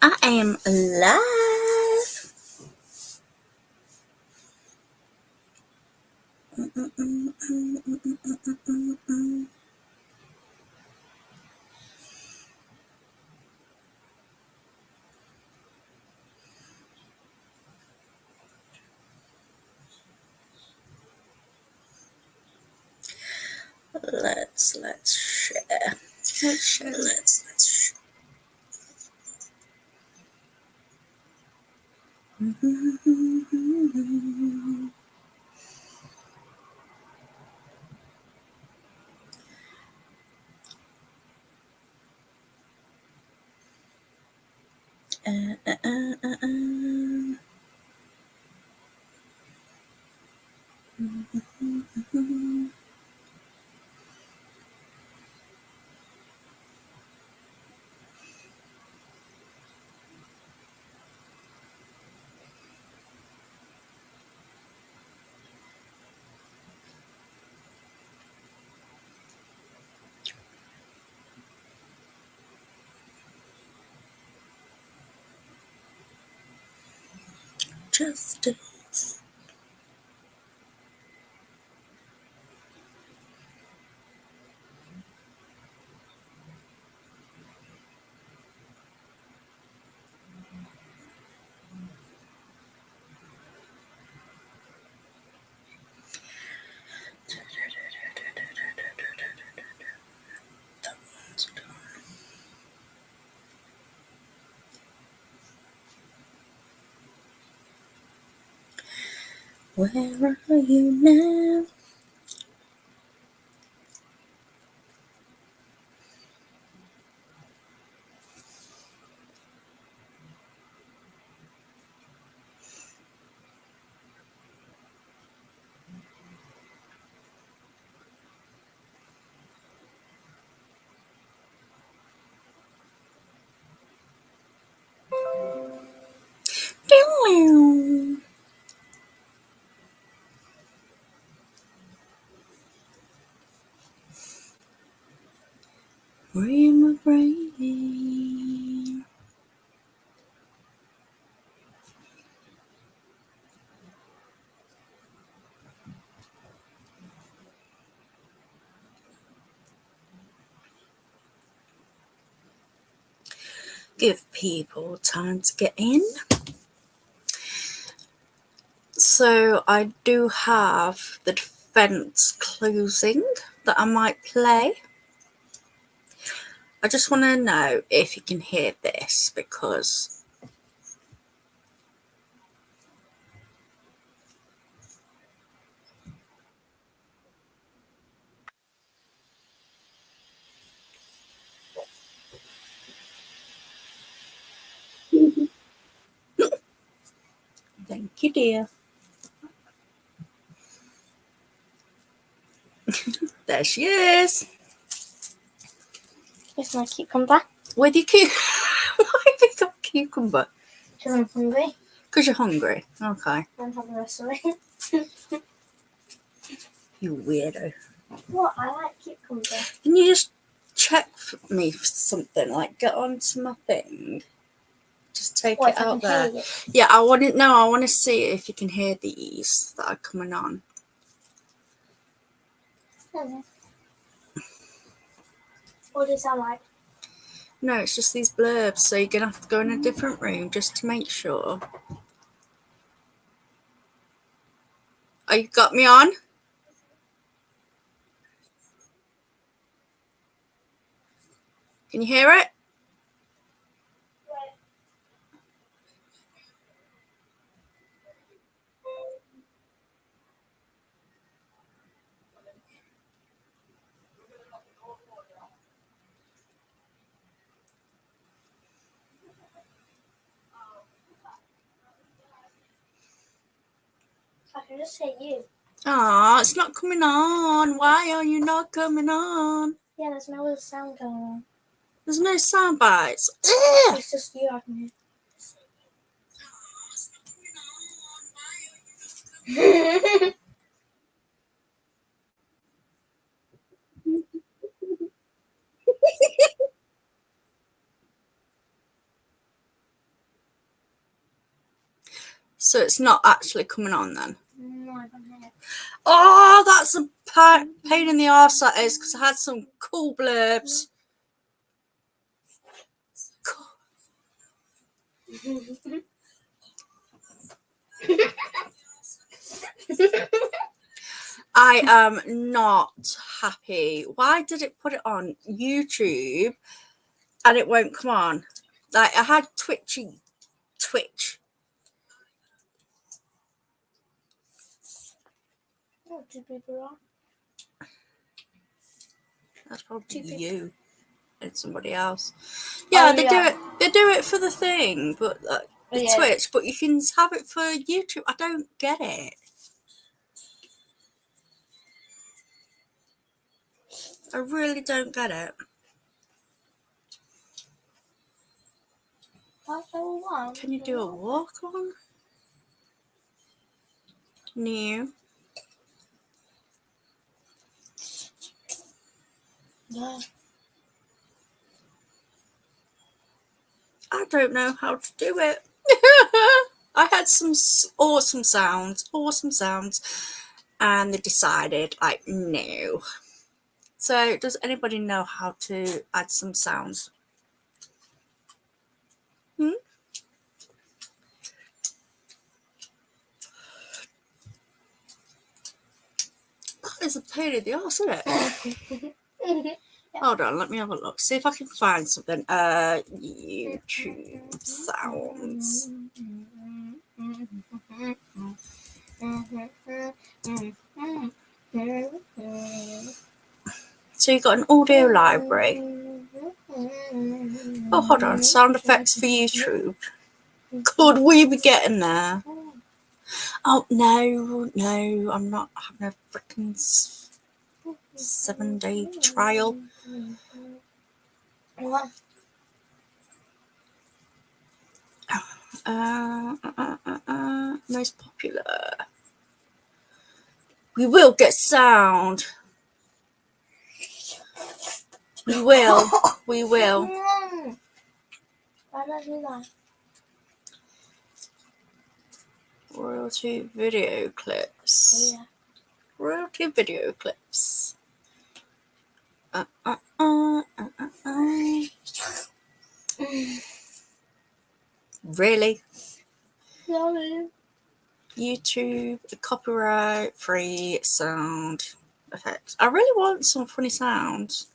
I am live. Let's share. Let's share. Justice. Where are you now? Where in my brain? Give people time to get in. So I do have the defense closing that I might play. I just want to know if you can hear this because thank you, dear. There she is. Here's my cucumber. With your cucumber. Why pick up cucumber? Because I'm hungry. Because you're hungry. Okay. And have the rest of it. You weirdo. What? I like cucumber. Can you just check for me for something? Like get onto my thing. Just take What, it if I out can there. hear it? Yeah, I want to know. I want to see if you can hear these that are coming on. What does it sound like? No, it's just these blurbs. So you're gonna have to go in a different room just to make sure. Oh, you got me on? Can you hear it? I can just hear you. Ah, it's not coming on. Why are you not coming on? Yeah, there's no other sound going on. There's no sound bites. It's just you I can hear. So it's not actually coming on then. No, I don't hear it. Oh, that's a pain in the arse that is, because I had some cool blurbs. I am not happy. Why did it put it on YouTube and it won't come on? Like, I had Twitch. Oh, 2 people are. That's probably Two people. you and somebody else. Yeah, Oh, they yeah. do it. They do it for the thing, but the Yeah. Twitch. But you can have it for YouTube. I don't get it. I really don't get it. 501. Can you do a walk on? New. Yeah. I don't know how to do it. I had some awesome sounds, and they decided, like, no. So, does anybody know how to add some sounds? That is a pain in the arse, isn't it? Hold on, let me have a look. See if I can find something. YouTube sounds. So you got an audio library. Oh, hold on. Sound effects for YouTube. Could we be getting there? Oh, no. I'm not having a freaking 7-day trial. What? Most popular. We will get sound. We will. We will. Why did I do that? Royalty video clips. Yeah. Royalty video clips. Really? Sorry. YouTube, copyright free sound effects. I really want some funny sounds.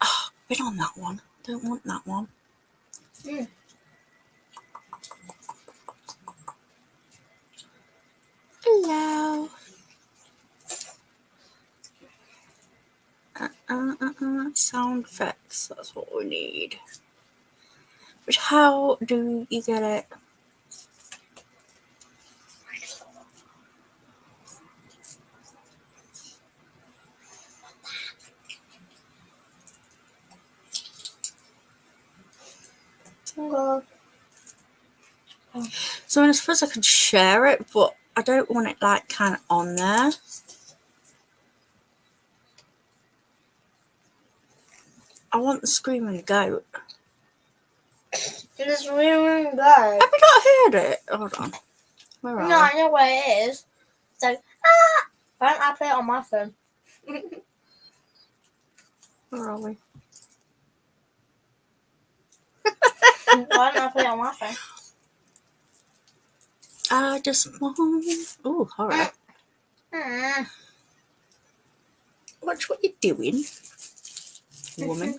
Oh, been on that one. Don't want that one. Hello. Sound effects. That's what we need. But how do you get it? So I suppose I could share it, but I don't want it like kind of on there. I want the screaming goat. Just really go. Have you not heard it? Hold on. Where are No, we? I know where it is. It's like, why don't I play it on my phone? Where are we? Why don't I play it on my phone? I just want. Oh, horror. Watch what you're doing, woman.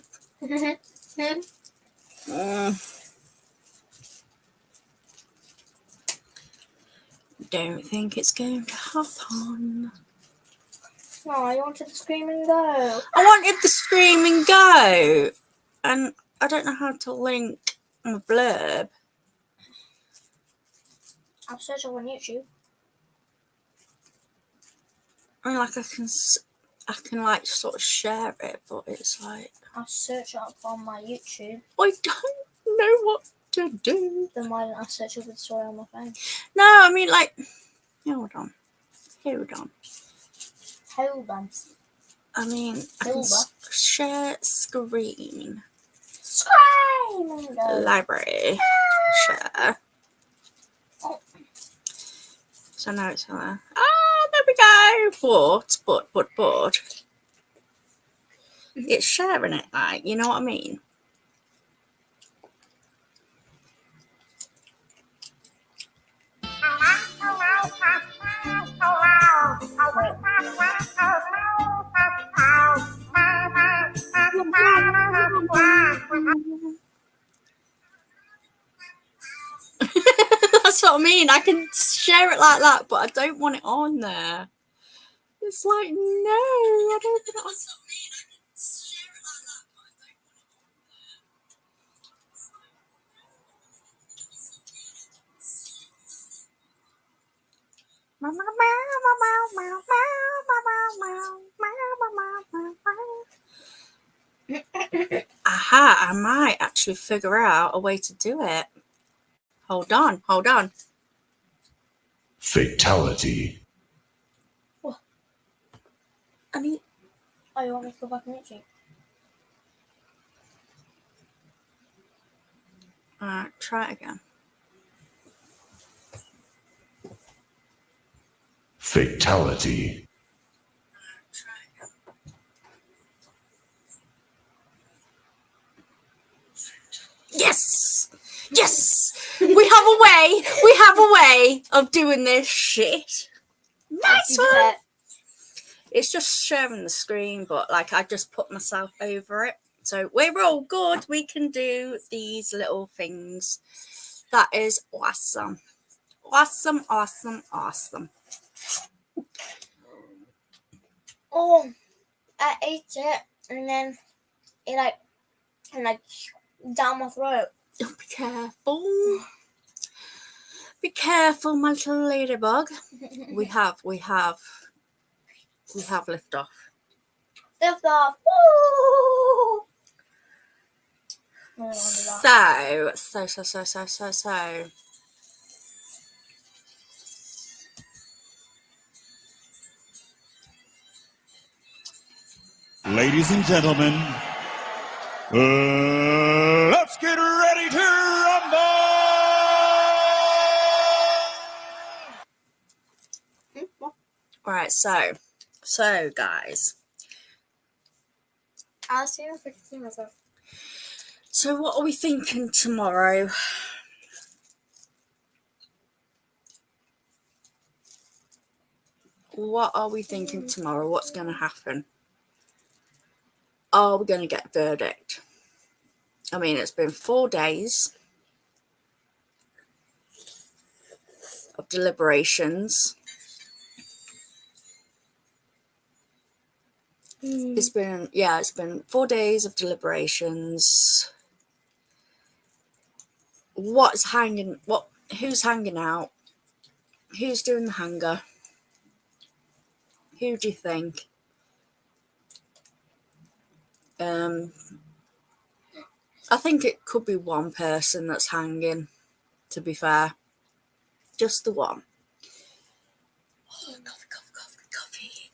Don't think it's going to happen. No, I wanted to scream and go. I wanted the screaming goat, and I don't know how to link a blurb. I'll search it on YouTube. I mean, like I can like sort of share it, but it's like I'll search it up on my YouTube. I don't know what to do. Then why didn't I search up the story on my phone? No, I mean like, hold on. Hold on. I mean, I can share screen. Scream! Library. Share. So now it's there we go. But. It's sharing it, like, you know what I mean? That's what I mean. I can share it like that, but I don't want it on there. It's like, no, I don't want it on. Aha, I might actually figure out a way to do it. Hold on. Fatality. I need... Oh, you want me to go back and meet you? Alright, try it again. Fatality. Yes! We have a way of doing this shit. Nice one! It's just sharing the screen, but like I just put myself over it. So we're all good. We can do these little things. That is awesome. Awesome. Oh, I ate it and then it down my throat. Oh, be careful. Be careful, my little ladybug. We have lift off. Lift off. Woo! So. Ladies and gentlemen, let's get ready to rumble! Alright, so guys. I'll see if I can see myself. So what are we thinking tomorrow? What are we thinking tomorrow? What's going to happen? Are we going to get a verdict? I mean, it's been 4 days of deliberations. It's been 4 days of deliberations. Who's hanging out? Who's doing the hanger? Who do you think? I think it could be one person that's hanging, to be fair. Just the one. Oh, coffee.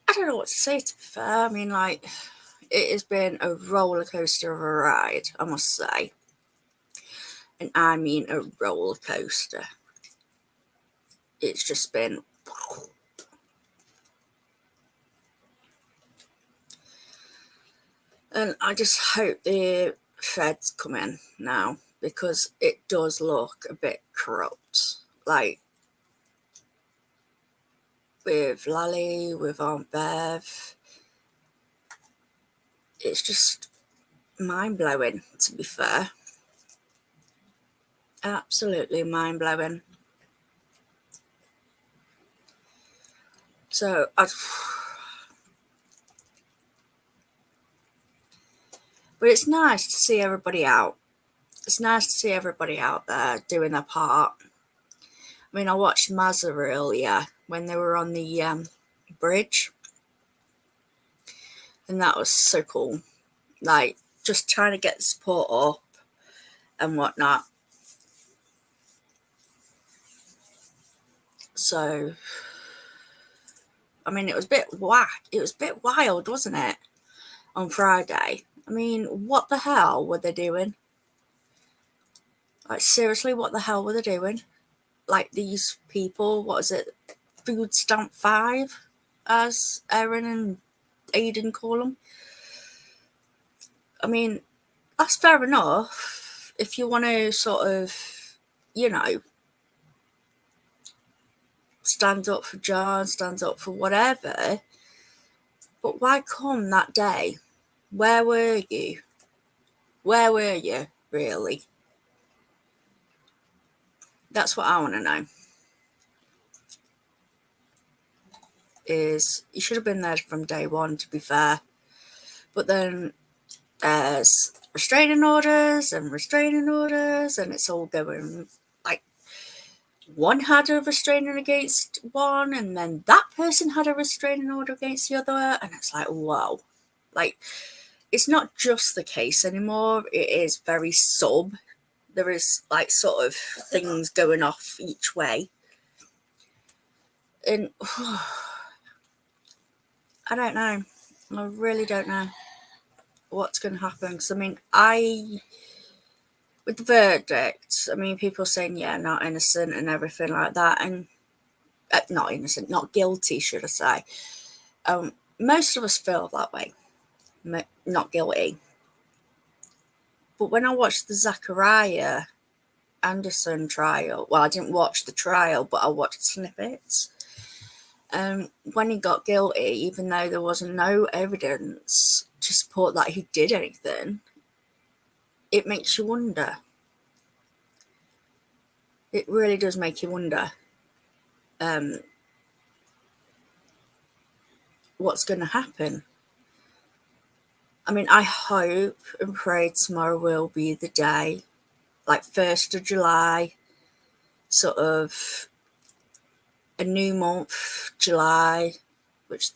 I don't know what to say, to be fair. I mean, like, it has been a roller coaster of a ride, I must say. And I mean a roller coaster. It's just been... And I just hope the feds come in now, because it does look a bit corrupt. Like, with Lally, with Aunt Bev, it's just mind-blowing, to be fair. Absolutely mind-blowing. So, but it's nice to see everybody out. It's nice to see everybody out there doing their part. I mean, I watched Mazza earlier when they were on the bridge. And that was so cool. like just trying to get the support up and whatnot. So, I mean, it was a bit wild, wasn't it, on Friday? I mean, what the hell were they doing? Like, seriously, what the hell were they doing? Like, these people, what is it, Food Stamp 5, as Erin and Aiden call them? I mean, that's fair enough if you want to sort of, you know, stand up for John, stand up for whatever. But why come that day? Where were you? Where were you, really? That's what I want to know. Is you should have been there from day one, to be fair. But then there's restraining orders, and it's all going like one had a restraining against one, and then that person had a restraining order against the other, and it's like, whoa. Like, it's not just the case anymore. It is very sub. There is like sort of things going off each way. And I don't know. I really don't know what's going to happen. Because, I mean, with the verdict, I mean, people saying, yeah, not innocent and everything like that. And not innocent, not guilty, should I say. Most of us feel that way. Not guilty. But when I watched the Zachariah Anderson trial, well, I didn't watch the trial, but I watched snippets. When he got guilty, even though there wasn't no evidence to support that he did anything, it makes you wonder. It really does make you wonder what's going to happen. I mean, I hope and pray tomorrow will be the day, like 1st of July, sort of a new month, July, which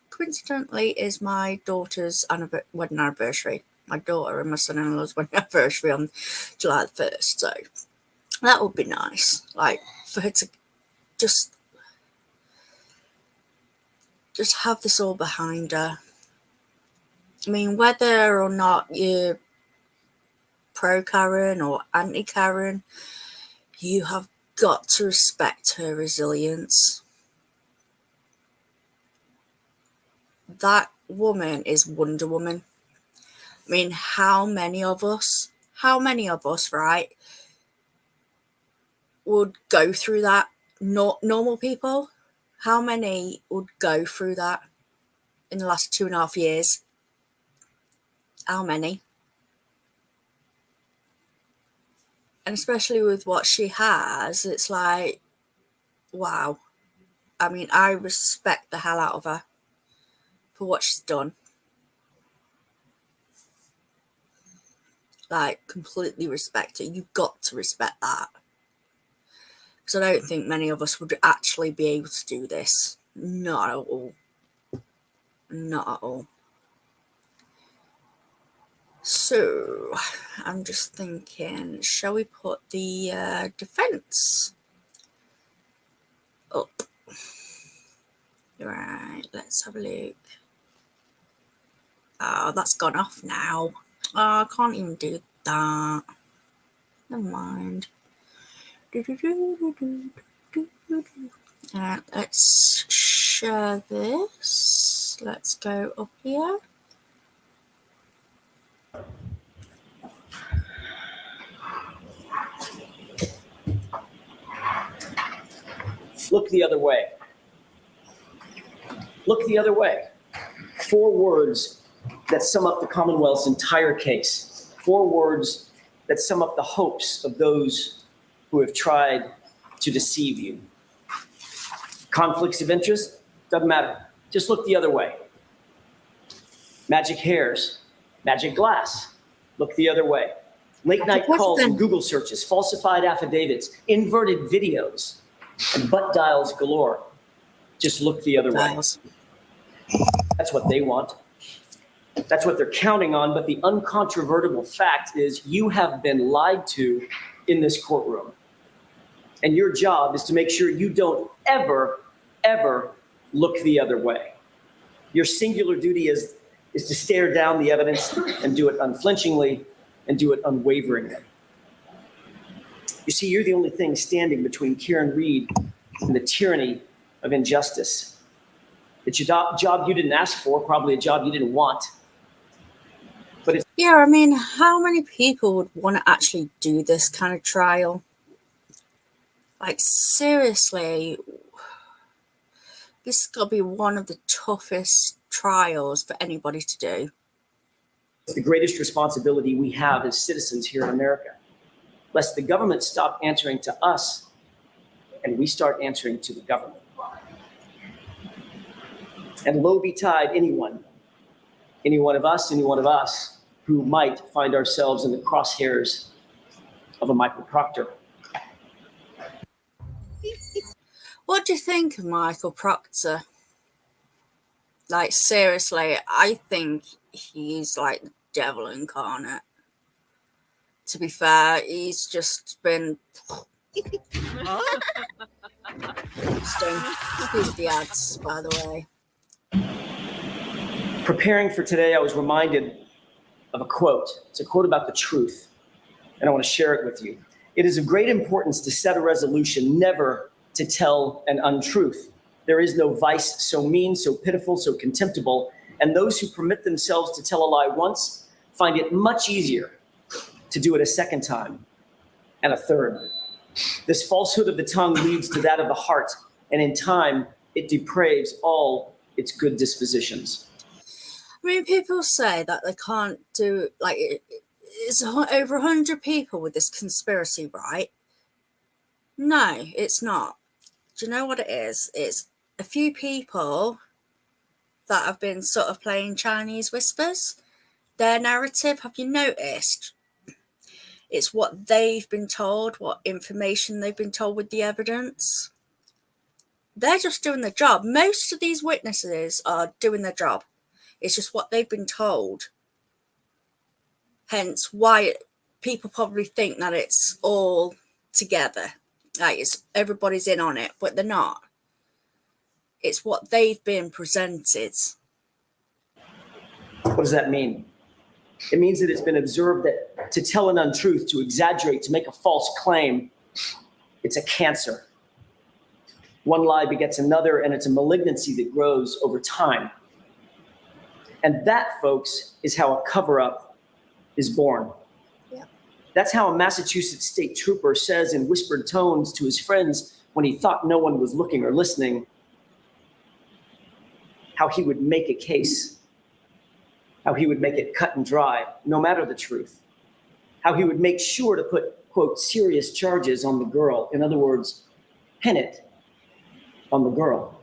coincidentally is my daughter's wedding anniversary. My daughter and my son-in-law's wedding anniversary on July the 1st. So that would be nice, like for her to just have this all behind her. I mean, whether or not you're pro-Karen or anti-Karen, you have got to respect her resilience. That woman is Wonder Woman. I mean, how many of us, right, would go through that? Normal people, how many would go through that in the last 2.5 years? How many? And especially with what she has, it's like, wow. I mean, I respect the hell out of her for what she's done. Like, completely respect her. You've got to respect that. Because I don't think many of us would actually be able to do this. Not at all. Not at all. So, I'm just thinking, shall we put the defense up? Right, let's have a look. Oh, that's gone off now. Oh, I can't even do that. Never mind. Alright, let's share this. Let's go up here. Look the other way. Look the other way. 4 words that sum up the Commonwealth's entire case. 4 words that sum up the hopes of those who have tried to deceive you. Conflicts of interest? Doesn't matter. Just look the other way. Magic hairs, magic glass. Look the other way. Late night calls and Google searches, falsified affidavits, inverted videos, and butt dials galore. Just look the other way. That's what they want. That's what they're counting on. But the uncontrovertible fact is you have been lied to in this courtroom. And your job is to make sure you don't ever, ever look the other way. Your singular duty is to stare down the evidence and do it unflinchingly and do it unwaveringly. You see, you're the only thing standing between Kieran Reed and the tyranny of injustice. It's a job you didn't ask for, probably a job you didn't want. But it's Yeah, I mean, how many people would want to actually do this kind of trial? Like, seriously, this has got to be one of the toughest trials for anybody to do. the greatest responsibility we have as citizens here in America, lest the government stop answering to us and we start answering to the government. And woe betide any one of us who might find ourselves in the crosshairs of a Michael Proctor. What do you think of Michael Proctor? Like, seriously, I think he's like the devil incarnate. To be fair, he's just been... Excuse the ads, by the way. Preparing for today, I was reminded of a quote. It's a quote about the truth, and I want to share it with you. It is of great importance to set a resolution never to tell an untruth. There is no vice so mean, so pitiful, so contemptible, and those who permit themselves to tell a lie once find it much easier to do it a second time and a third. This falsehood of the tongue leads to that of the heart, and in time, it depraves all its good dispositions. I mean, people say that they can't do, like, it's over 100 people with this conspiracy, right? No, it's not. Do you know what it is? It's a few people that have been sort of playing Chinese whispers. Their narrative, have you noticed? It's what they've been told, what information they've been told with the evidence. They're just doing their job. Most of these witnesses are doing their job. It's just what they've been told. Hence why people probably think that it's all together. Like, everybody's in on it, but they're not. It's what they've been presented. What does that mean? It means that it's been observed that to tell an untruth, to exaggerate, to make a false claim, it's a cancer. One lie begets another, and it's a malignancy that grows over time. And that, folks, is how a cover-up is born. Yeah. That's how a Massachusetts state trooper says in whispered tones to his friends when he thought no one was looking or listening, how he would make a case, how he would make it cut and dry, no matter the truth, how he would make sure to put, quote, serious charges on the girl. In other words, pin it on the girl.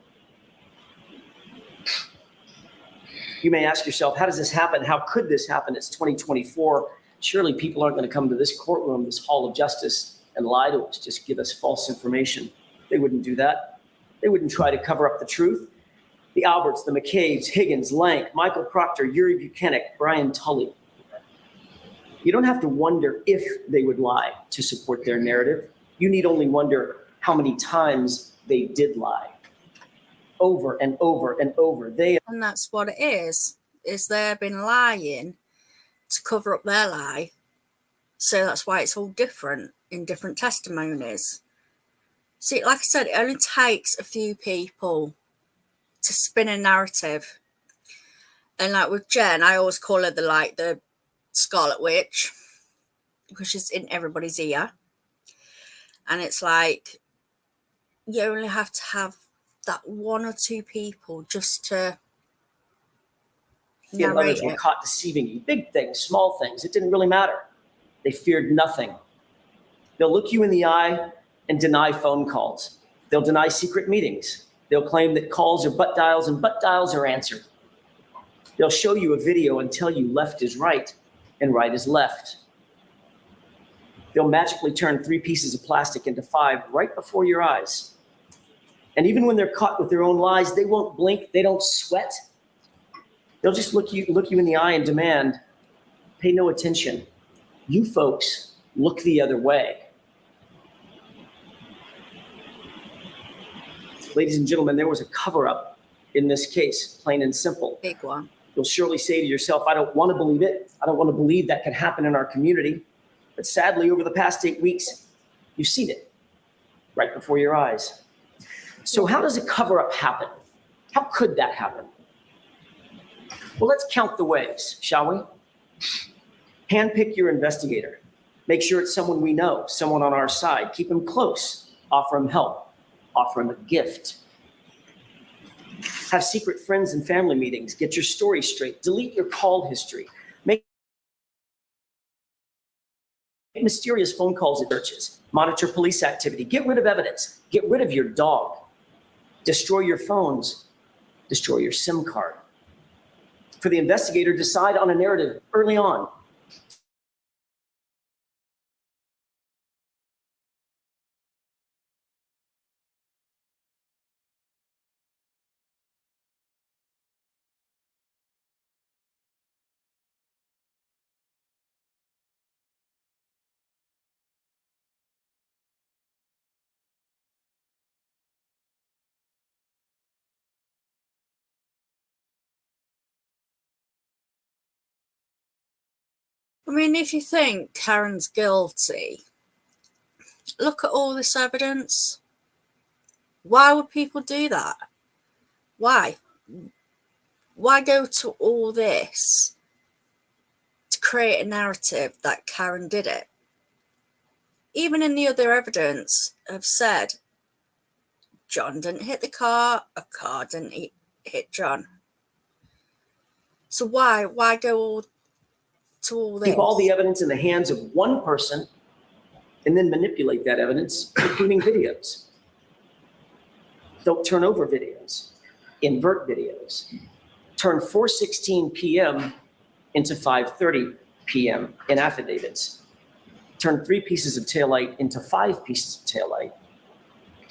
You may ask yourself, how does this happen? How could this happen? It's 2024. Surely people aren't going to come to this courtroom, this hall of justice, and lie to us, just give us false information. They wouldn't do that. They wouldn't try to cover up the truth. The Alberts, the McCabe's, Higgins, Lank, Michael Proctor, Yuri Buchanan, Brian Tully. You don't have to wonder if they would lie to support their narrative. You need only wonder how many times they did lie. Over and over and over. And that's what it is they've been lying to cover up their lie. So that's why it's all different in different testimonies. See, like I said, it only takes a few people to spin a narrative. And like with Jen, I always call her the Scarlet Witch, because she's in everybody's ear. And it's like, you only have to have that one or two people just to And narrate others were it. caught deceiving you. Big things, small things. It didn't really matter. They feared nothing. They'll look you in the eye and deny phone calls. They'll deny secret meetings. They'll claim that calls are butt dials and butt dials are answered. They'll show you a video and tell you left is right and right is left. They'll magically turn 3 pieces of plastic into 5 right before your eyes. And even when they're caught with their own lies, they won't blink, they don't sweat. They'll just look you in the eye and demand, pay no attention. You folks look the other way. Ladies and gentlemen, there was a cover-up in this case, plain and simple. Big one. You'll surely say to yourself, I don't want to believe it. I don't want to believe that could happen in our community. But sadly, over the past 8 weeks, you've seen it right before your eyes. So how does a cover-up happen? How could that happen? Well, let's count the ways, shall we? Handpick your investigator. Make sure it's someone we know, someone on our side. Keep him close. Offer him help. Offer him a gift. Have secret friends and family meetings. Get your story straight. Delete your call history. Make mysterious phone calls at churches. Monitor police activity. Get rid of evidence. Get rid of your dog. Destroy your phones. Destroy your SIM card. For the investigator, decide on a narrative early on. I mean, if you think Karen's guilty, look at all this evidence. Why would people do that? Why? Why go to all this to create a narrative that Karen did it? Even in the other evidence have said John didn't hit the car, a car didn't hit John. So why go to all this? Keep all the evidence in the hands of one person and then manipulate that evidence, including videos. Don't turn over videos. Invert videos. Turn 4:16 p.m. into 5:30 p.m. in affidavits. Turn 3 pieces of taillight into 5 pieces of taillight.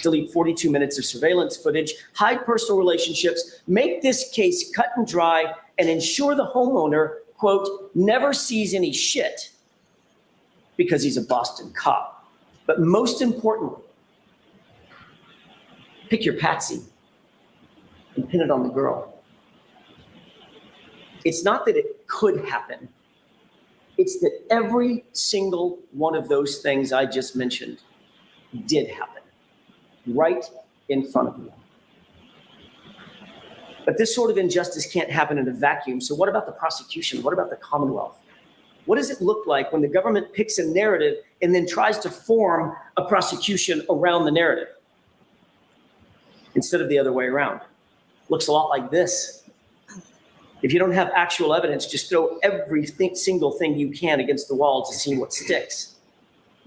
Delete 42 minutes of surveillance footage. Hide personal relationships. Make this case cut and dry and ensure the homeowner, quote, never sees any shit because he's a Boston cop. But most importantly, pick your patsy and pin it on the girl. It's not that it could happen. It's that every single one of those things I just mentioned did happen right in front of you. But this sort of injustice can't happen in a vacuum. So what about the prosecution? What about the Commonwealth? What does it look like when the government picks a narrative and then tries to form a prosecution around the narrative instead of the other way around? Looks a lot like this. If you don't have actual evidence, just throw every single thing you can against the wall to see what sticks.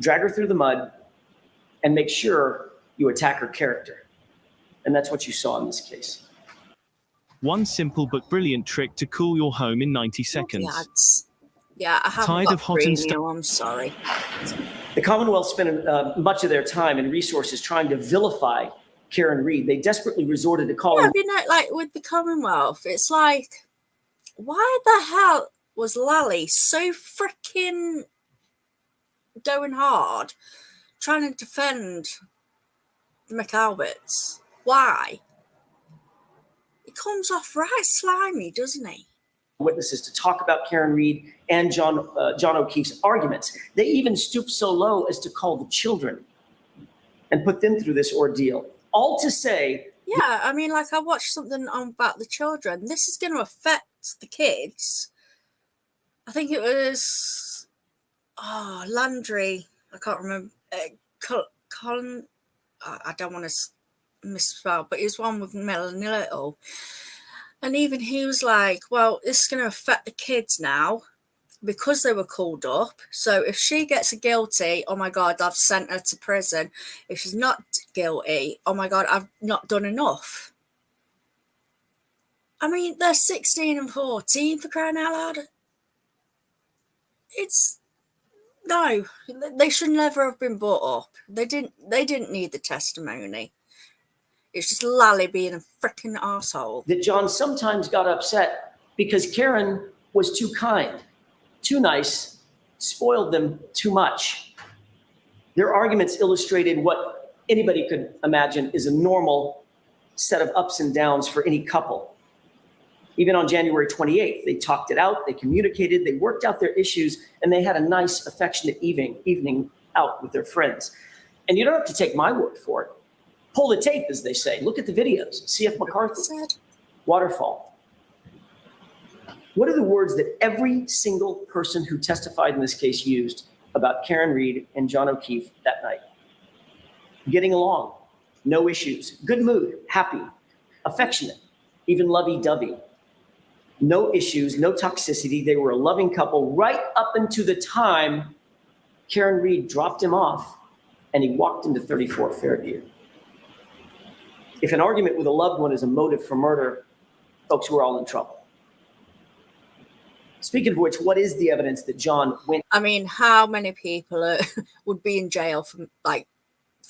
Drag her through the mud and make sure you attack her character. And that's what you saw in this case. One simple but brilliant trick to cool your home in 90 seconds. Yeah, I haven't Tired got of hot and premium, I'm sorry. The Commonwealth spent much of their time and resources trying to vilify Karen Read. They desperately resorted to calling. Yeah, you know, like with the Commonwealth, it's like, why the hell was Lally so freaking going hard trying to defend the McAlberts? Why? It comes off right slimy, doesn't he? Witnesses to talk about Karen Read and John O'Keefe's arguments. They even stooped so low as to call the children and put them through this ordeal. All to say, yeah, I mean, like I watched something on about the children. This is going to affect the kids. I think it was Landry. I can't remember. Colin. I don't want to misspell, but he was one with Melanie Little. And even he was like, well, this is going to affect the kids now because they were called up. So if she gets guilty, oh my God, I've sent her to prison. If she's not guilty, oh my God, I've not done enough. I mean, they're 16 and 14 for crying out loud. No, they should never have been brought up. They didn't need the testimony. It's just Lally being a freaking arsehole. that John sometimes got upset because Karen was too kind, too nice, spoiled them too much. Their arguments illustrated what anybody could imagine is a normal set of ups and downs for any couple. Even on January 28th, they talked it out, they communicated, they worked out their issues, and they had a nice, affectionate evening out with their friends. And you don't have to take my word for it. Pull the tape, as they say. Look at the videos. C.F. McCarthy, Waterfall. What are the words that every single person who testified in this case used about Karen Read and John O'Keefe that night? Getting along, no issues, good mood, happy, affectionate, even lovey-dovey. No issues, no toxicity. They were a loving couple right up into the time Karen Read dropped him off and he walked into 34 Fairview. If an argument with a loved one is a motive for murder, folks, we're all in trouble. Speaking of which, what is the evidence that John went? I mean, how many people would be in jail for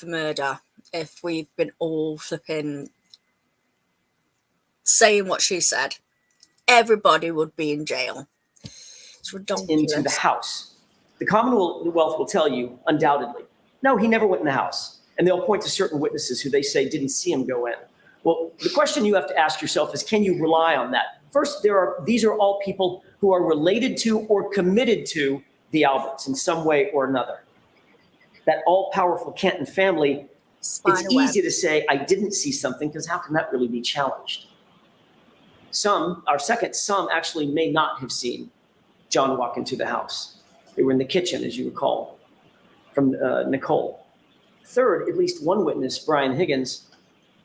murder if we've been all flipping saying what she said? Everybody would be in jail. It's ridiculous. Into the house. The Commonwealth will tell you, undoubtedly, no, he never went in the house. And they'll point to certain witnesses who they say didn't see him go in. Well, the question you have to ask yourself is, can you rely on that? First, these are all people who are related to or committed to the Alberts in some way or another. That all-powerful Canton family, it's easy to say, I didn't see something, because how can that really be challenged? Some actually may not have seen John walk into the house. They were in the kitchen, as you recall, from Nicole. Third, at least one witness, Brian Higgins,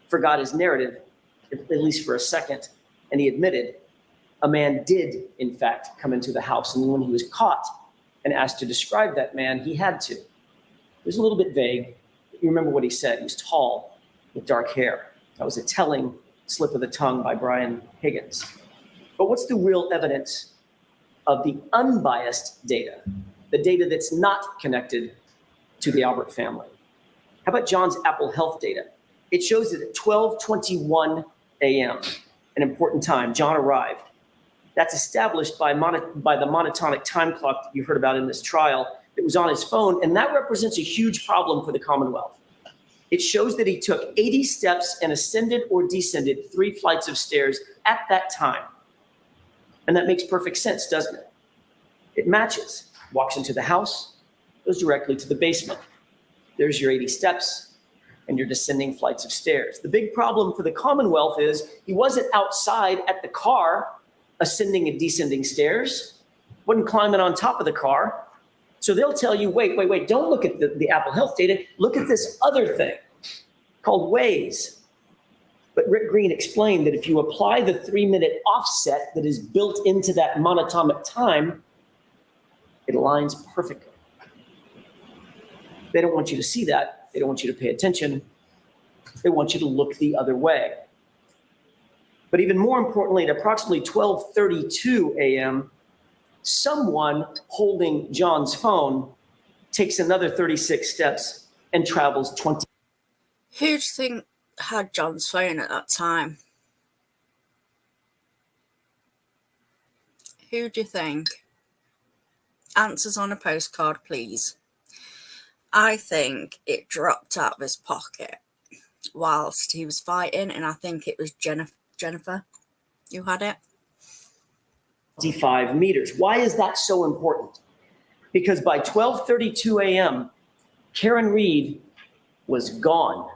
forgot his narrative, at least for a second, and he admitted a man did, in fact, come into the house. And when he was caught and asked to describe that man, he had to. It was a little bit vague. But you remember what he said. He was tall with dark hair. That was a telling slip of the tongue by Brian Higgins. But what's the real evidence of the unbiased data, the data that's not connected to the Albert family? How about John's Apple Health data? It shows that at 12:21 a.m., an important time, John arrived. That's established by the monotonic time clock that you heard about in this trial that was on his phone, and that represents a huge problem for the Commonwealth. It shows that he took 80 steps and ascended or descended 3 flights of stairs at that time. And that makes perfect sense, doesn't it? It matches. Walks into the house, goes directly to the basement. There's your 80 steps and your descending flights of stairs. The big problem for the Commonwealth is he wasn't outside at the car ascending and descending stairs, wasn't climbing on top of the car. So they'll tell you, wait, don't look at the Apple Health data. Look at this other thing called Waze. But Rick Green explained that if you apply the 3-minute offset that is built into that monatomic time, it aligns perfectly. They don't want you to see that. They don't want you to pay attention. They want you to look the other way. But even more importantly, at approximately 12:32 a.m., someone holding John's phone takes another 36 steps and travels 20. Who do you think had John's phone at that time? Who do you think? Answers on a postcard, please. I think it dropped out of his pocket whilst he was fighting, and I think it was Jennifer who had it. 25 meters. Why is that so important? Because by 12:32 a.m., Karen Read was gone.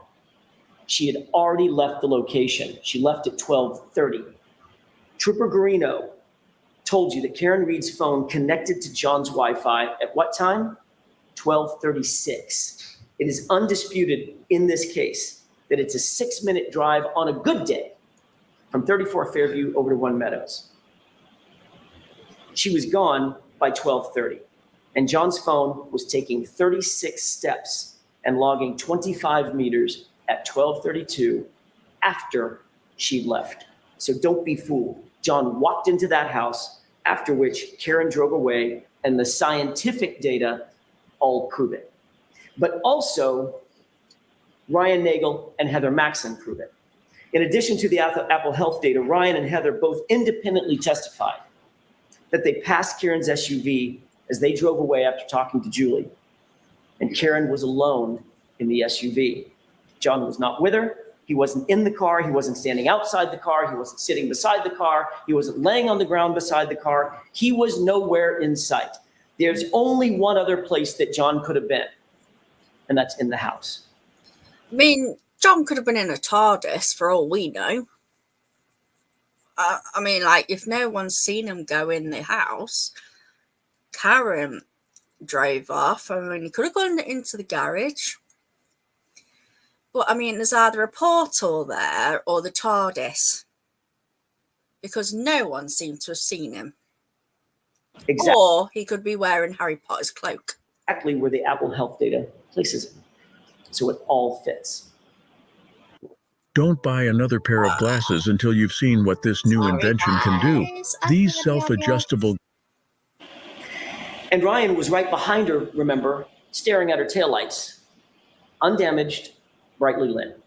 She had already left the location. She left at 12:30. Trooper Garino told you that Karen Read's phone connected to John's Wi-Fi at what time? 12:36. It is undisputed in this case that it's a 6-minute drive on a good day from 34 Fairview over to One Meadows. She was gone by 12:30, and John's phone was taking 36 steps and logging 25 meters at 12:32 after she left. So don't be fooled. John walked into that house, after which Karen drove away, and the scientific data all prove it. But also, Ryan Nagel and Heather Maxson prove it. In addition to the Apple Health data, Ryan and Heather both independently testified that they passed Karen's SUV as they drove away after talking to Julie. And Karen was alone in the SUV. John was not with her. He wasn't in the car. He wasn't standing outside the car. He wasn't sitting beside the car. He wasn't laying on the ground beside the car. He was nowhere in sight. There's only one other place that John could have been, and that's in the house. I mean, John could have been in a TARDIS for all we know. I mean, like, if no one's seen him go in the house, Karen drove off. I mean, he could have gone into the garage. But, I mean, there's either a portal there or the TARDIS. Because no one seemed to have seen him. Exactly. Or he could be wearing Harry Potter's cloak. Exactly where the Apple Health data places him. So it all fits. Don't buy another pair of glasses until you've seen what this new invention can do. These self-adjustable... And Ryan was right behind her, remember, staring at her taillights. Undamaged, brightly lit.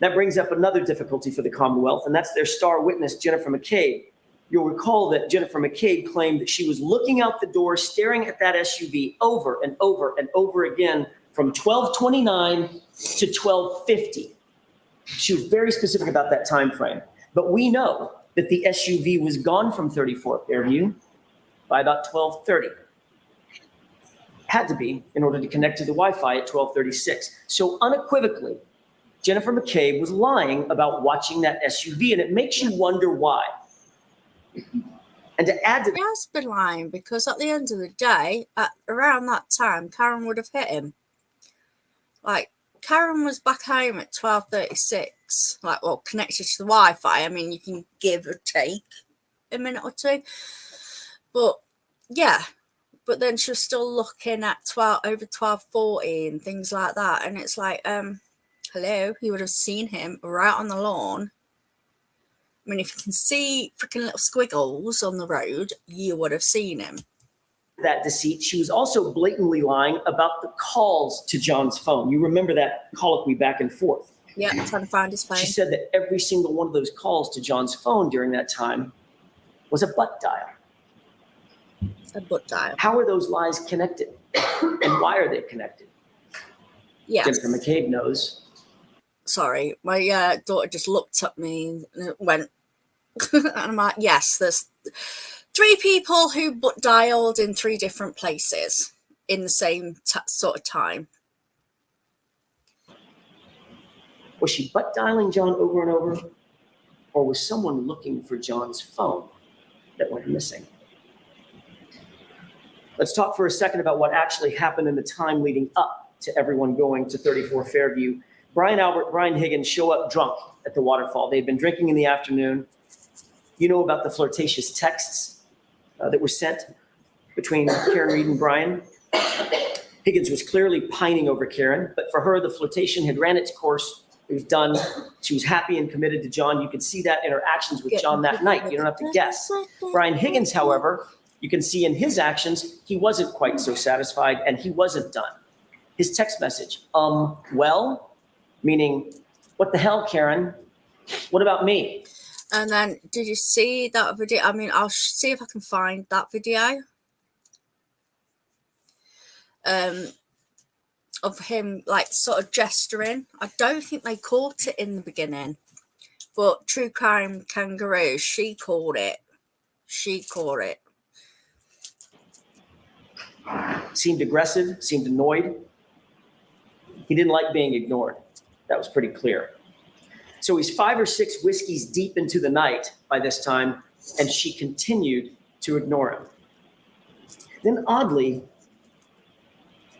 That brings up another difficulty for the Commonwealth, and that's their star witness, Jennifer McCabe. You'll recall that Jennifer McCabe claimed that she was looking out the door, staring at that SUV over and over and over again from 1229 to 1250. She was very specific about that time frame. But we know that the SUV was gone from 34 Fairview by about 1230. Had to be in order to connect to the Wi-Fi at 1236. So unequivocally, Jennifer McCabe was lying about watching that SUV, and it makes you wonder why. And to add to He has been lying because at the end of the day, at around that time, Karen would have hit him. Like, Karen was back home at 12:36, like, well, connected to the Wi-Fi. I mean, you can give or take a minute or two. But, yeah. But then she was still looking at over 12:40 and things like that. And it's like, hello, you would have seen him right on the lawn. I mean, if you can see freaking little squiggles on the road, you would have seen him. that deceit, she was also blatantly lying about the calls to John's phone. You remember that colloquy back and forth. Yeah, I'm trying to find his phone. She said that every single one of those calls to John's phone during that time was a butt dial. A butt dial. How are those lies connected? And why are they connected? Yeah. Jennifer McCabe knows. Sorry, my daughter just looked at me and went, and I'm like, yes, there's 3 people who butt dialed in 3 different places in the same sort of time. Was she butt dialing John over and over? Or was someone looking for John's phone that went missing? Let's talk for a second about what actually happened in the time leading up to everyone going to 34 Fairview. Brian Albert, Brian Higgins show up drunk at the waterfall. They'd been drinking in the afternoon. You know about the flirtatious texts that were sent between Karen Reed and Brian. Higgins was clearly pining over Karen, but for her, the flirtation had ran its course. It was done. She was happy and committed to John. You could see that in her actions with John that night. You don't have to guess. Brian Higgins, however, you can see in his actions, he wasn't quite so satisfied and he wasn't done. His text message, well, meaning, what the hell, Karen? What about me? And then, did you see that video? I mean, I'll see if I can find that video. Of him, like, sort of gesturing. I don't think they caught it in the beginning. But True Crime Kangaroo, she caught it. She caught it. Seemed aggressive, seemed annoyed. He didn't like being ignored. That was pretty clear. So he's 5 or 6 whiskeys deep into the night by this time, and she continued to ignore him. Then oddly,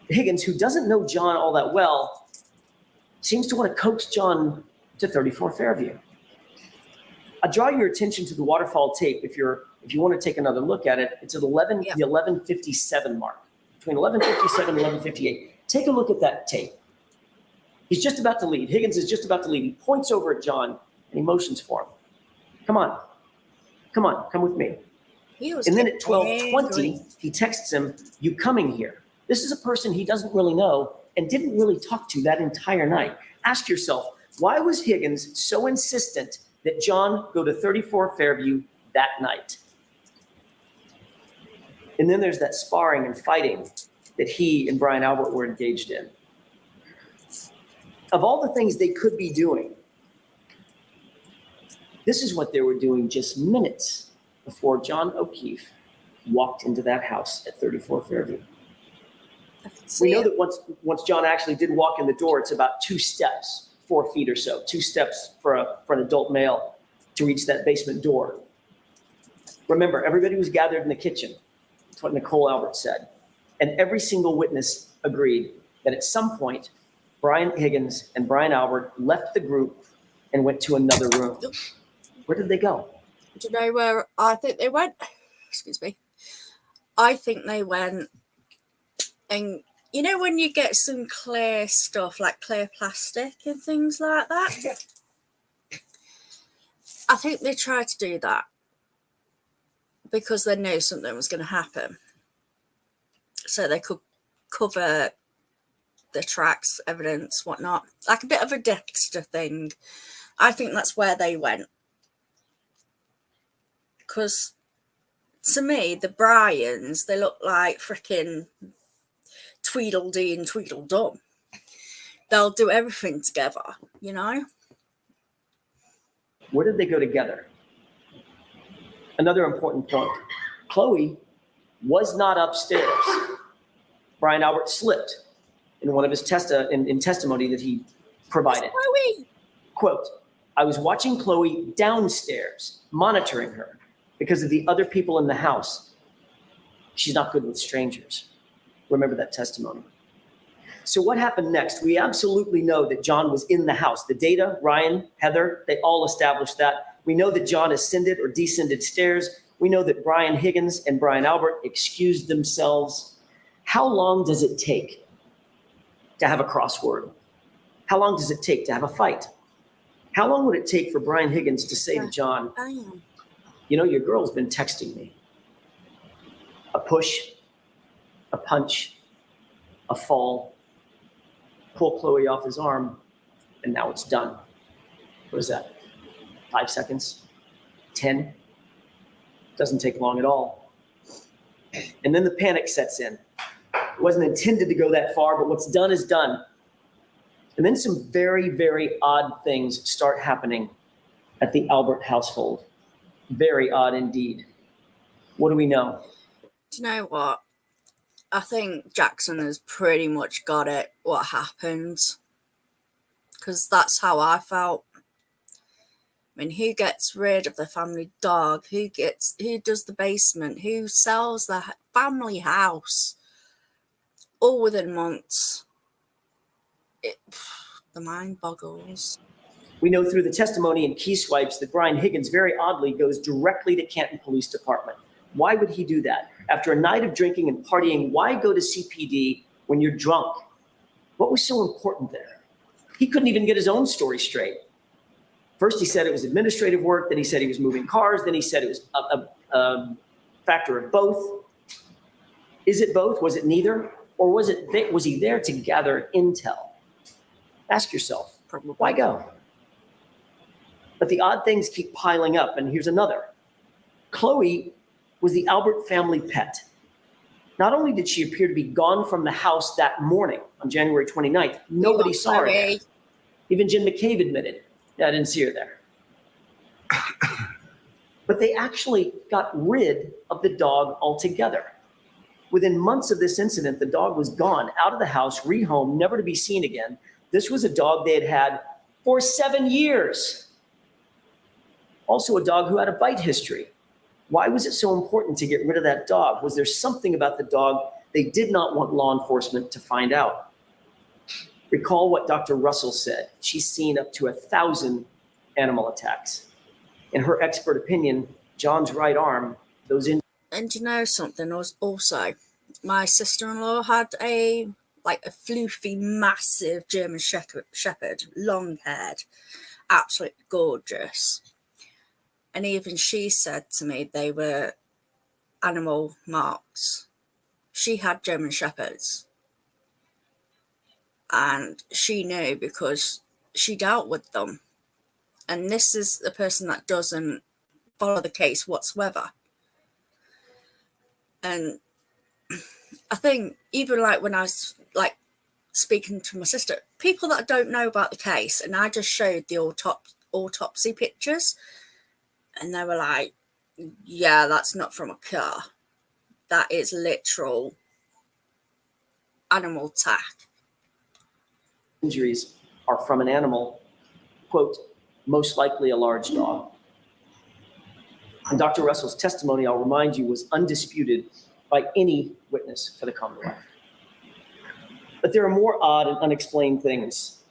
Higgins, who doesn't know John all that well, seems to want to coax John to 34 Fairview. I draw your attention to the waterfall tape if you want to take another look at it. It's at the 11:57 mark, between 11:57 and 11:58. Take a look at that tape. He's just about to leave. Higgins is just about to leave. He points over at John and he motions for him. Come on, come with me. And then at 12:20, he texts him, "You coming here?" This is a person he doesn't really know and didn't really talk to that entire night. Ask yourself, Why was Higgins so insistent that John go to 34 Fairview that night? And then there's that sparring and fighting that he and Brian Albert were engaged in. Of all the things they could be doing, this is what they were doing just minutes before John O'Keefe walked into that house at 34 Fairview. We know that once John actually did walk in the door, it's about 2 steps, 4 feet or so, 2 steps for an adult male to reach that basement door. Remember, everybody was gathered in the kitchen. That's what Nicole Albert said. And every single witness agreed that at some point, Brian Higgins and Brian Albert left the group and went to another room. Where did they go? Do you know where I think they went? Excuse me. I think they went, and you know when you get some clear stuff like clear plastic and things like that? I think they tried to do that because they knew something was going to happen. So they could cover the tracks, evidence, whatnot. Like a bit of a Dexter thing. I think that's where they went. Because to me, the Bryans, they look like freaking Tweedledee and Tweedledum. They'll do everything together, you know? Where did they go together? Another important point. Chloe was not upstairs. Brian Albert slipped in one of his testimony that he provided. Chloe! Quote, I was watching Chloe downstairs, monitoring her because of the other people in the house. She's not good with strangers. Remember that testimony. So what happened next? We absolutely know that John was in the house. The data, Ryan, Heather, they all established that. We know that John ascended or descended stairs. We know that Brian Higgins and Brian Albert excused themselves. How long does it take to have a crossword? How long does it take to have a fight? How long would it take for Brian Higgins to say to John, you know, your girl's been texting me. A push, a punch, a fall, pull Chloe off his arm, and now it's done. What is that? 5 seconds? 10? Doesn't take long at all. And then the panic sets in. It wasn't intended to go that far, but what's done is done. And then some very, very odd things start happening at the Albert household. Very odd indeed. What do we know? Do you know what? I think Jackson has pretty much got it, what happened. Because that's how I felt. I mean, who gets rid of the family dog? Who does the basement? Who sells the family house? All within months. The mind boggles. We know through the testimony and key swipes that Brian Higgins very oddly goes directly to Canton Police Department. Why would he do that? After a night of drinking and partying, why go to CPD when you're drunk? What was so important there? He couldn't even get his own story straight. First, he said it was administrative work. Then he said he was moving cars. Then he said it was a factor of both. Is it both? Was it neither? Or was he there to gather intel? Ask yourself, why go? But the odd things keep piling up, and here's another. Chloe was the Albert family pet. Not only did she appear to be gone from the house that morning on January 29th, nobody saw her there. Even Jim McCabe admitted, yeah, I didn't see her there. But they actually got rid of the dog altogether. Within months of this incident, the dog was gone, out of the house, rehomed, never to be seen again. This was a dog they had had for 7 years. Also a dog who had a bite history. Why was it so important to get rid of that dog? Was there something about the dog they did not want law enforcement to find out? Recall what Dr. Russell said. She's seen up to 1,000 animal attacks. In her expert opinion, John's right arm, those in. And you know something also, my sister-in-law had a floofy, massive German shepherd, long-haired, absolutely gorgeous. And even she said to me they were animal marks. She had German shepherds. And she knew because she dealt with them. And this is a person that doesn't follow the case whatsoever. And I think even like when I was like speaking to my sister, people that don't know about the case, and I just showed the autopsy pictures, and they were like, yeah, that's not from a car. That is literal animal attack. Injuries are from an animal, quote, most likely a large dog. And Dr. Russell's testimony, I'll remind you, was undisputed by any witness for the Commonwealth. But there are more odd and unexplained things.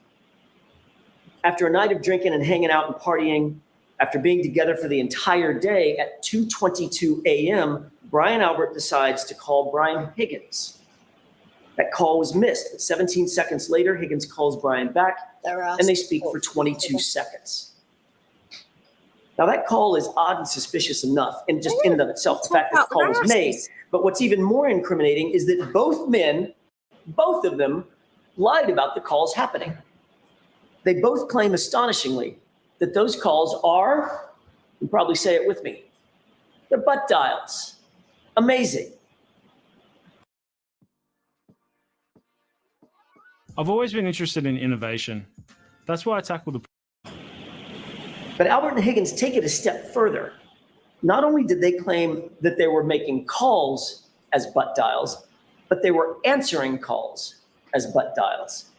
After a night of drinking and hanging out and partying, after being together for the entire day, at 2:22 a.m., Brian Albert decides to call Brian Higgins. That call was missed, but 17 seconds later, Higgins calls Brian back, and they speak for 22 seconds. Now, that call is odd and suspicious enough, and just in and of itself, the fact that the call was made. But what's even more incriminating is that both men, both of them, lied about the calls happening. They both claim astonishingly that those calls are, you probably say it with me, they're butt dials. Amazing. I've always been interested in innovation. That's why I tackle the. But Albert and Higgins take it a step further. Not only did they claim that they were making calls as butt dials, but they were answering calls as butt dials.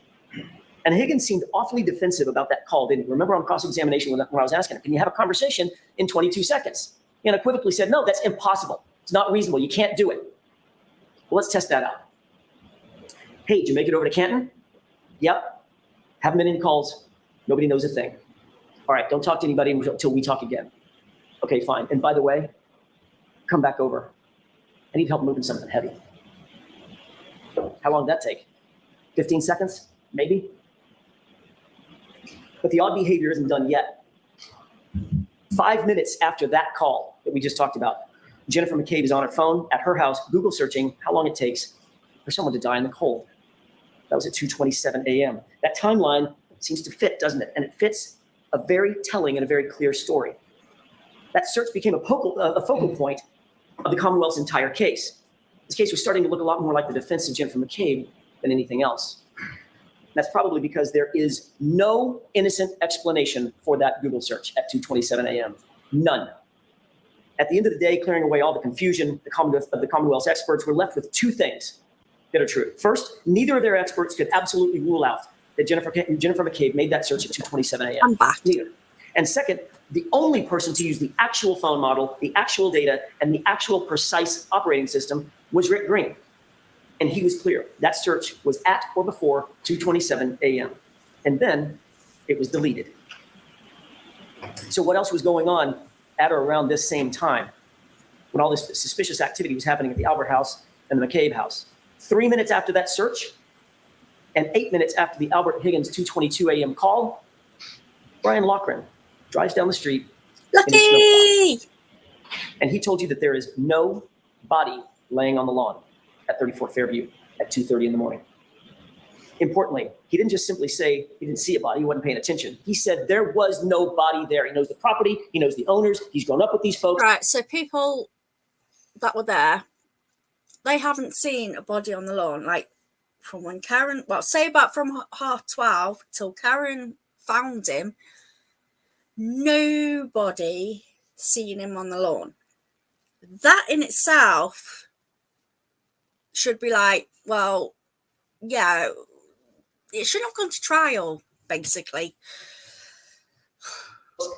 And Higgins seemed awfully defensive about that call, didn't he? Remember on cross-examination when I was asking him, can you have a conversation in 22 seconds? He unequivocally said, no, that's impossible. It's not reasonable. You can't do it. Well, let's test that out. Hey, did you make it over to Canton? Yep. Haven't been any calls. Nobody knows a thing. All right, don't talk to anybody until we talk again. Okay, fine. And by the way, come back over. I need help moving something heavy. How long did that take? 15 seconds, maybe? But the odd behavior isn't done yet. 5 minutes after that call that we just talked about, Jennifer McCabe is on her phone at her house, Google searching how long it takes for someone to die in the cold. That was at 2:27 a.m. That timeline seems to fit, doesn't it? And it fits a very telling and a very clear story. That search became a focal point of the Commonwealth's entire case. This case was starting to look a lot more like the defense of Jennifer McCabe than anything else. That's probably because there is no innocent explanation for that Google search at 2:27 a.m. None. At the end of the day, clearing away all the confusion, the Commonwealth's experts were left with two things that are true. First, neither of their experts could absolutely rule out that Jennifer McCabe made that search at 2:27 a.m. I'm back. Neither. And second, the only person to use the actual phone model, the actual data, and the actual precise operating system was Rick Green. And he was clear. That search was at or before 2:27 a.m. And then it was deleted. So what else was going on at or around this same time when all this suspicious activity was happening at the Albert house and the McCabe house? 3 minutes after that search and 8 minutes after the Albert Higgins 2:22 a.m. call, Brian Loughran drives down the street. Lucky! And he told you that there is no body laying on the lawn at 34 Fairview at 2:30 in the morning. Importantly, he didn't just simply say he didn't see a body, he wasn't paying attention. He said there was no body there. He knows the property, he knows the owners, he's grown up with these folks. Right, so people that were there, they haven't seen a body on the lawn, like from when Karen, well, say about from 12:30 till Karen found him, nobody seen him on the lawn. That in itself should be like, well, yeah, it shouldn't have gone to trial, basically.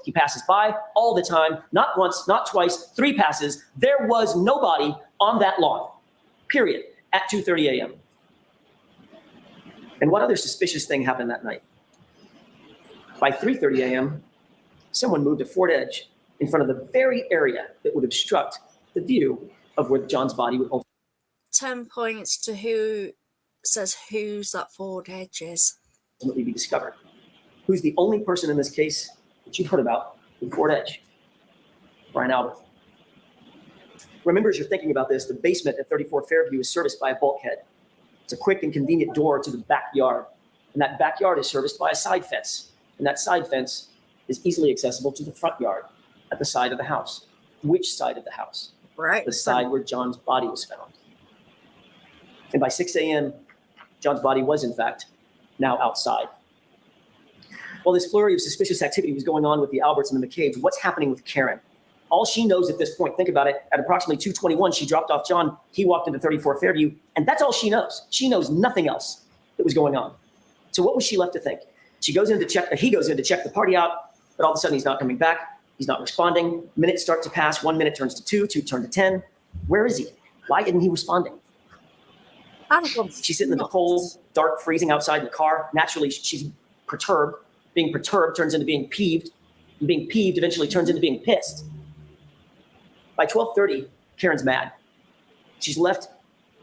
He passes by all the time, not once, not twice, 3 passes. There was nobody on that lawn, period, at 2:30 a.m. And what other suspicious thing happened that night? By 3:30 a.m., someone moved a Ford Edge in front of the very area that would obstruct the view of where John's body would ultimately 10 points to who says who's that Ford Edge is. be discovered. Who's the only person in this case that you've heard about with Ford Edge? Brian Albert. Remember, as you're thinking about this, the basement at 34 Fairview is serviced by a bulkhead. It's a quick and convenient door to the backyard. And that backyard is serviced by a side fence. and that side fence is easily accessible to the front yard at the side of the house. Which side of the house? Right. The side where John's body was found. And by 6 a.m., John's body was, in fact, now outside. While this flurry of suspicious activity was going on with the Alberts and the McCabe's, what's happening with Karen? All she knows at this point, think about it, at approximately 2:21, she dropped off John, he walked into 34 Fairview, and that's all she knows. She knows nothing else that was going on. So what was she left to think? He goes in to check the party out, but all of a sudden he's not coming back. He's not responding. Minutes start to pass. 1 minute turns to 2, 2 turn to 10. Where is he? Why isn't he responding? She's sitting in the cold, dark, freezing outside in the car. Naturally, she's perturbed. Being perturbed turns into being peeved. And being peeved eventually turns into being pissed. By 12:30, Karen's mad. She's left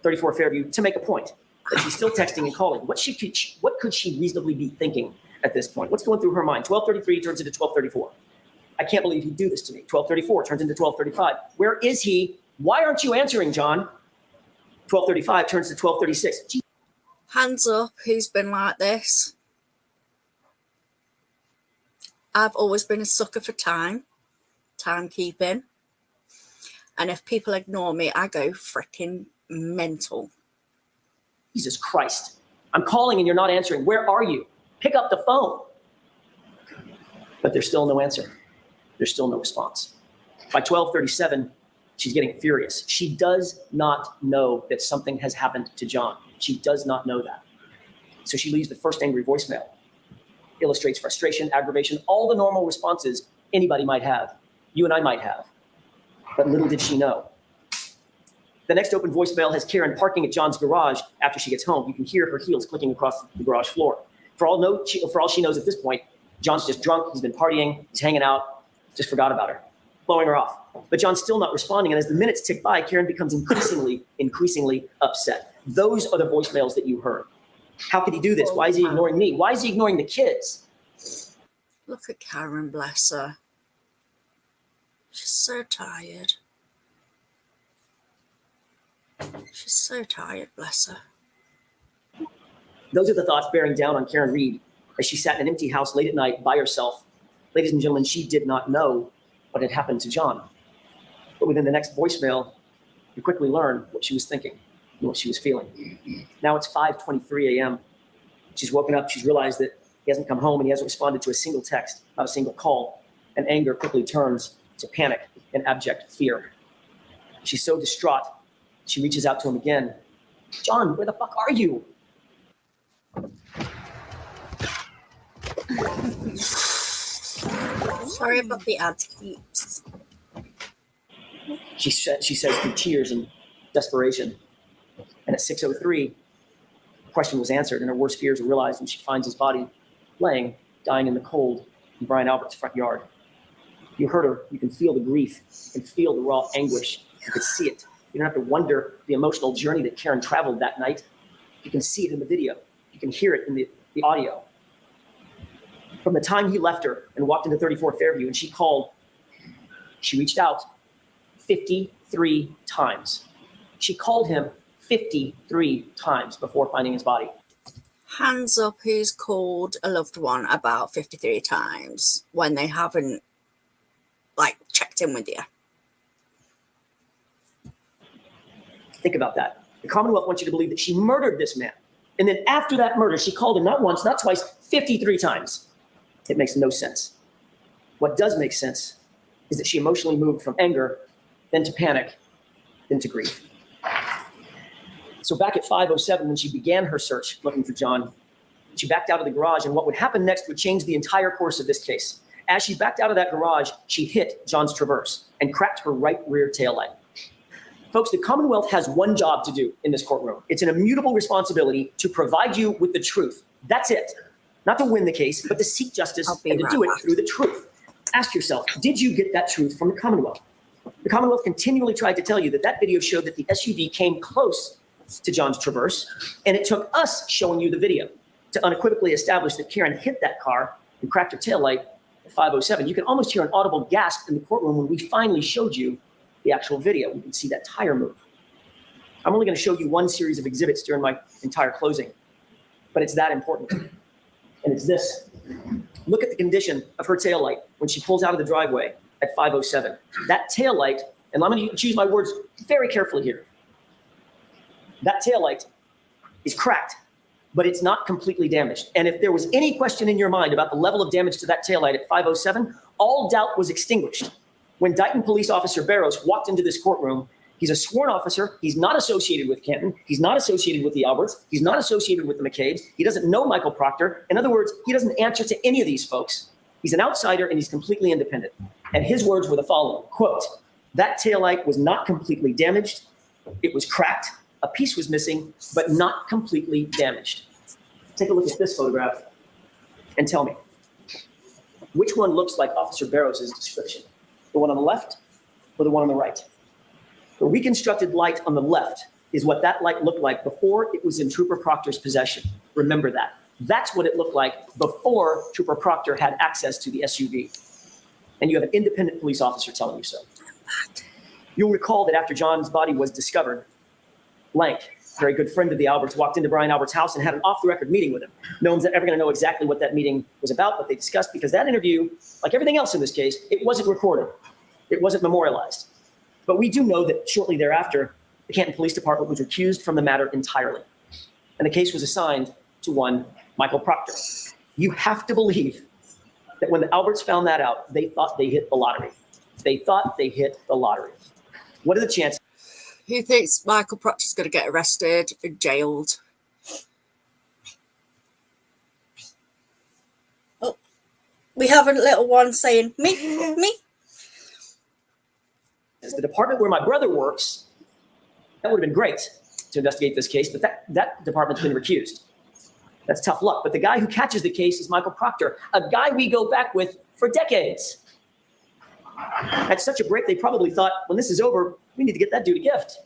34 Fairview to make a point, but she's still texting and calling. What could she reasonably be thinking at this point? What's going through her mind? 12:33 turns into 12:34. I can't believe he'd do this to me. 12:34 turns into 12:35. Where is he? Why aren't you answering, John? 12:35 turns to 12:36. Gee. Hands up, who's been like this? I've always been a sucker for timekeeping. And if people ignore me, I go freaking mental. Jesus Christ. I'm calling and you're not answering. Where are you? Pick up the phone. But there's still no answer. There's still no response. By 12:37, she's getting furious. She does not know that something has happened to John. She does not know that. So she leaves the first angry voicemail. Illustrates frustration, aggravation, all the normal responses anybody might have, you and I might have. But little did she know. The next open voicemail has Karen parking at John's garage after she gets home. You can hear her heels clicking across the garage floor. For all she knows at this point, John's just drunk, he's been partying, he's hanging out, just forgot about her, blowing her off. But John's still not responding, and as the minutes tick by, Karen becomes increasingly upset. Those are the voicemails that you heard. How could he do this? Why is he ignoring me? Why is he ignoring the kids? Look at Karen, bless her. She's so tired. She's so tired, bless her. Those are the thoughts bearing down on Karen Reed as she sat in an empty house late at night by herself. Ladies and gentlemen, she did not know what had happened to John. But within the next voicemail, you quickly learn what she was thinking and what she was feeling. Now it's 5:23 a.m. She's woken up. She's realized that he hasn't come home and he hasn't responded to a single text, not a single call. And anger quickly turns to panic and abject fear. She's so distraught, she reaches out to him again. John, where the fuck are you? Sorry about the ads, peeps. She says through tears and desperation. And at 6:03, the question was answered and her worst fears were realized when she finds his body laying, dying in the cold in Brian Albert's front yard. You heard her. You can feel the grief. You can feel the raw anguish. You could see it. You don't have to wonder the emotional journey that Karen traveled that night. You can see it in the video. You can hear it in the audio. From the time he left her and walked into 34 Fairview and she called, she reached out 53 times. She called him 53 times before finding his body. Hands up who's called a loved one about 53 times when they haven't, checked in with you. Think about that. The Commonwealth wants you to believe that she murdered this man. And then after that murder, she called him not once, not twice, 53 times. It makes no sense. What does make sense is that she emotionally moved from anger, then to panic, then to grief. So back at 5:07, when she began her search looking for John, she backed out of the garage, and what would happen next would change the entire course of this case. As she backed out of that garage, she hit John's Traverse and cracked her right rear taillight. Folks, the Commonwealth has one job to do in this courtroom. It's an immutable responsibility to provide you with the truth. That's it. Not to win the case, but to seek justice and to do it through the truth. Ask yourself, did you get that truth from the Commonwealth? The Commonwealth continually tried to tell you that video showed that the SUV came close to John's Traverse, and it took us showing you the video to unequivocally establish that Karen hit that car and cracked her taillight at 5:07. You can almost hear an audible gasp in the courtroom when we finally showed you the actual video. We can see that tire move. I'm only going to show you one series of exhibits during my entire closing, but it's that important. And it's this. Look at the condition of her taillight when she pulls out of the driveway at 5:07. That taillight, and I'm going to choose my words very carefully here. That taillight is cracked, but it's not completely damaged. And if there was any question in your mind about the level of damage to that taillight at 5:07, all doubt was extinguished. When Dighton Police Officer Barrows walked into this courtroom, he's a sworn officer. He's not associated with Canton. He's not associated with the Alberts. He's not associated with the McCabe's. He doesn't know Michael Proctor. In other words, he doesn't answer to any of these folks. He's an outsider and he's completely independent. And his words were the following, quote, "That taillight was not completely damaged. It was cracked. A piece was missing, but not completely damaged." Take a look at this photograph and tell me, which one looks like Officer Barrows' description? The one on the left or the one on the right? The reconstructed light on the left is what that light looked like before it was in Trooper Proctor's possession. Remember that. That's what it looked like before Trooper Proctor had access to the SUV. And you have an independent police officer telling you so. You'll recall that after John's body was discovered, Lank, a very good friend of the Alberts, walked into Brian Albert's house and had an off-the-record meeting with him. No one's ever going to know exactly what that meeting was about, what they discussed, because that interview, like everything else in this case, it wasn't recorded. It wasn't memorialized. But we do know that shortly thereafter, the Canton Police Department was recused from the matter entirely. And the case was assigned to one Michael Proctor. You have to believe that when the Alberts found that out, they thought they hit the lottery. They thought they hit the lottery. What are the chances? Who thinks Michael Proctor's going to get arrested and jailed? Oh, we have a little one saying, me. As the department where my brother works, that would have been great to investigate this case, but that department's been recused. That's tough luck. But the guy who catches the case is Michael Proctor, a guy we go back with for decades. At such a break, they probably thought, when this is over, we need to get that dude a gift.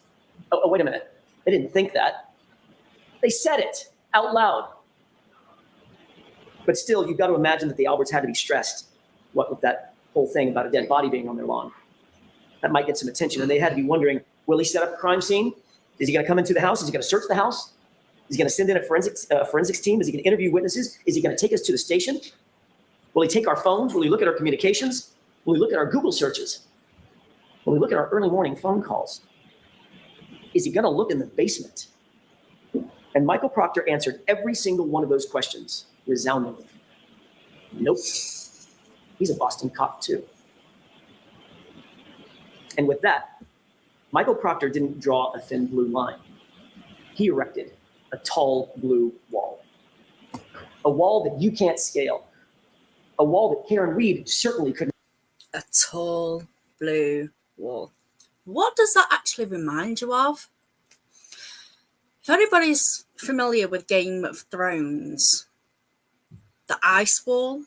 Oh, wait a minute. They didn't think that. They said it out loud. But still, you've got to imagine that the Alberts had to be stressed, what with that whole thing about a dead body being on their lawn. That might get some attention. And they had to be wondering, will he set up a crime scene? Is he going to come into the house? Is he going to search the house? Is he going to send in a forensics team? Is he going to interview witnesses? Is he going to take us to the station? Will he take our phones? Will he look at our communications? Will he look at our Google searches? Will he look at our early morning phone calls? Is he going to look in the basement? And Michael Proctor answered every single one of those questions resoundingly. Nope. He's a Boston cop too. And with that, Michael Proctor didn't draw a thin blue line. He erected a tall blue wall. A wall that you can't scale. A wall that Karen Reed certainly couldn't. A tall blue wall. What does that actually remind you of? If anybody's familiar with Game of Thrones, the ice wall,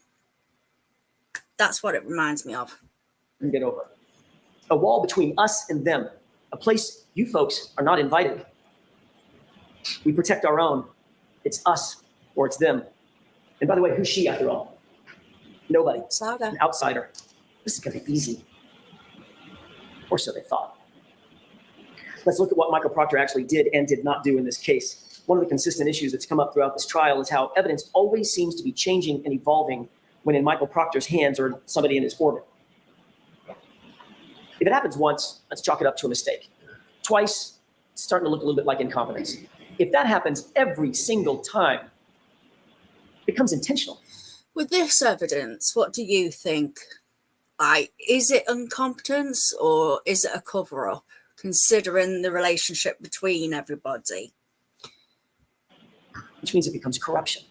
that's what it reminds me of. And get over. A wall between us and them. A place you folks are not invited. We protect our own. It's us or it's them. And by the way, who's she after all? Nobody. Saga. An outsider. This is going to be easy. Or so they thought. Let's look at what Michael Proctor actually did and did not do in this case. One of the consistent issues that's come up throughout this trial is how evidence always seems to be changing and evolving when in Michael Proctor's hands or somebody in his orbit. If it happens once, let's chalk it up to a mistake. Twice, it's starting to look a little bit like incompetence. If that happens every single time, it becomes intentional. With this evidence, what do you think? Is it incompetence or is it a cover-up, considering the relationship between everybody? Which means it becomes corruption.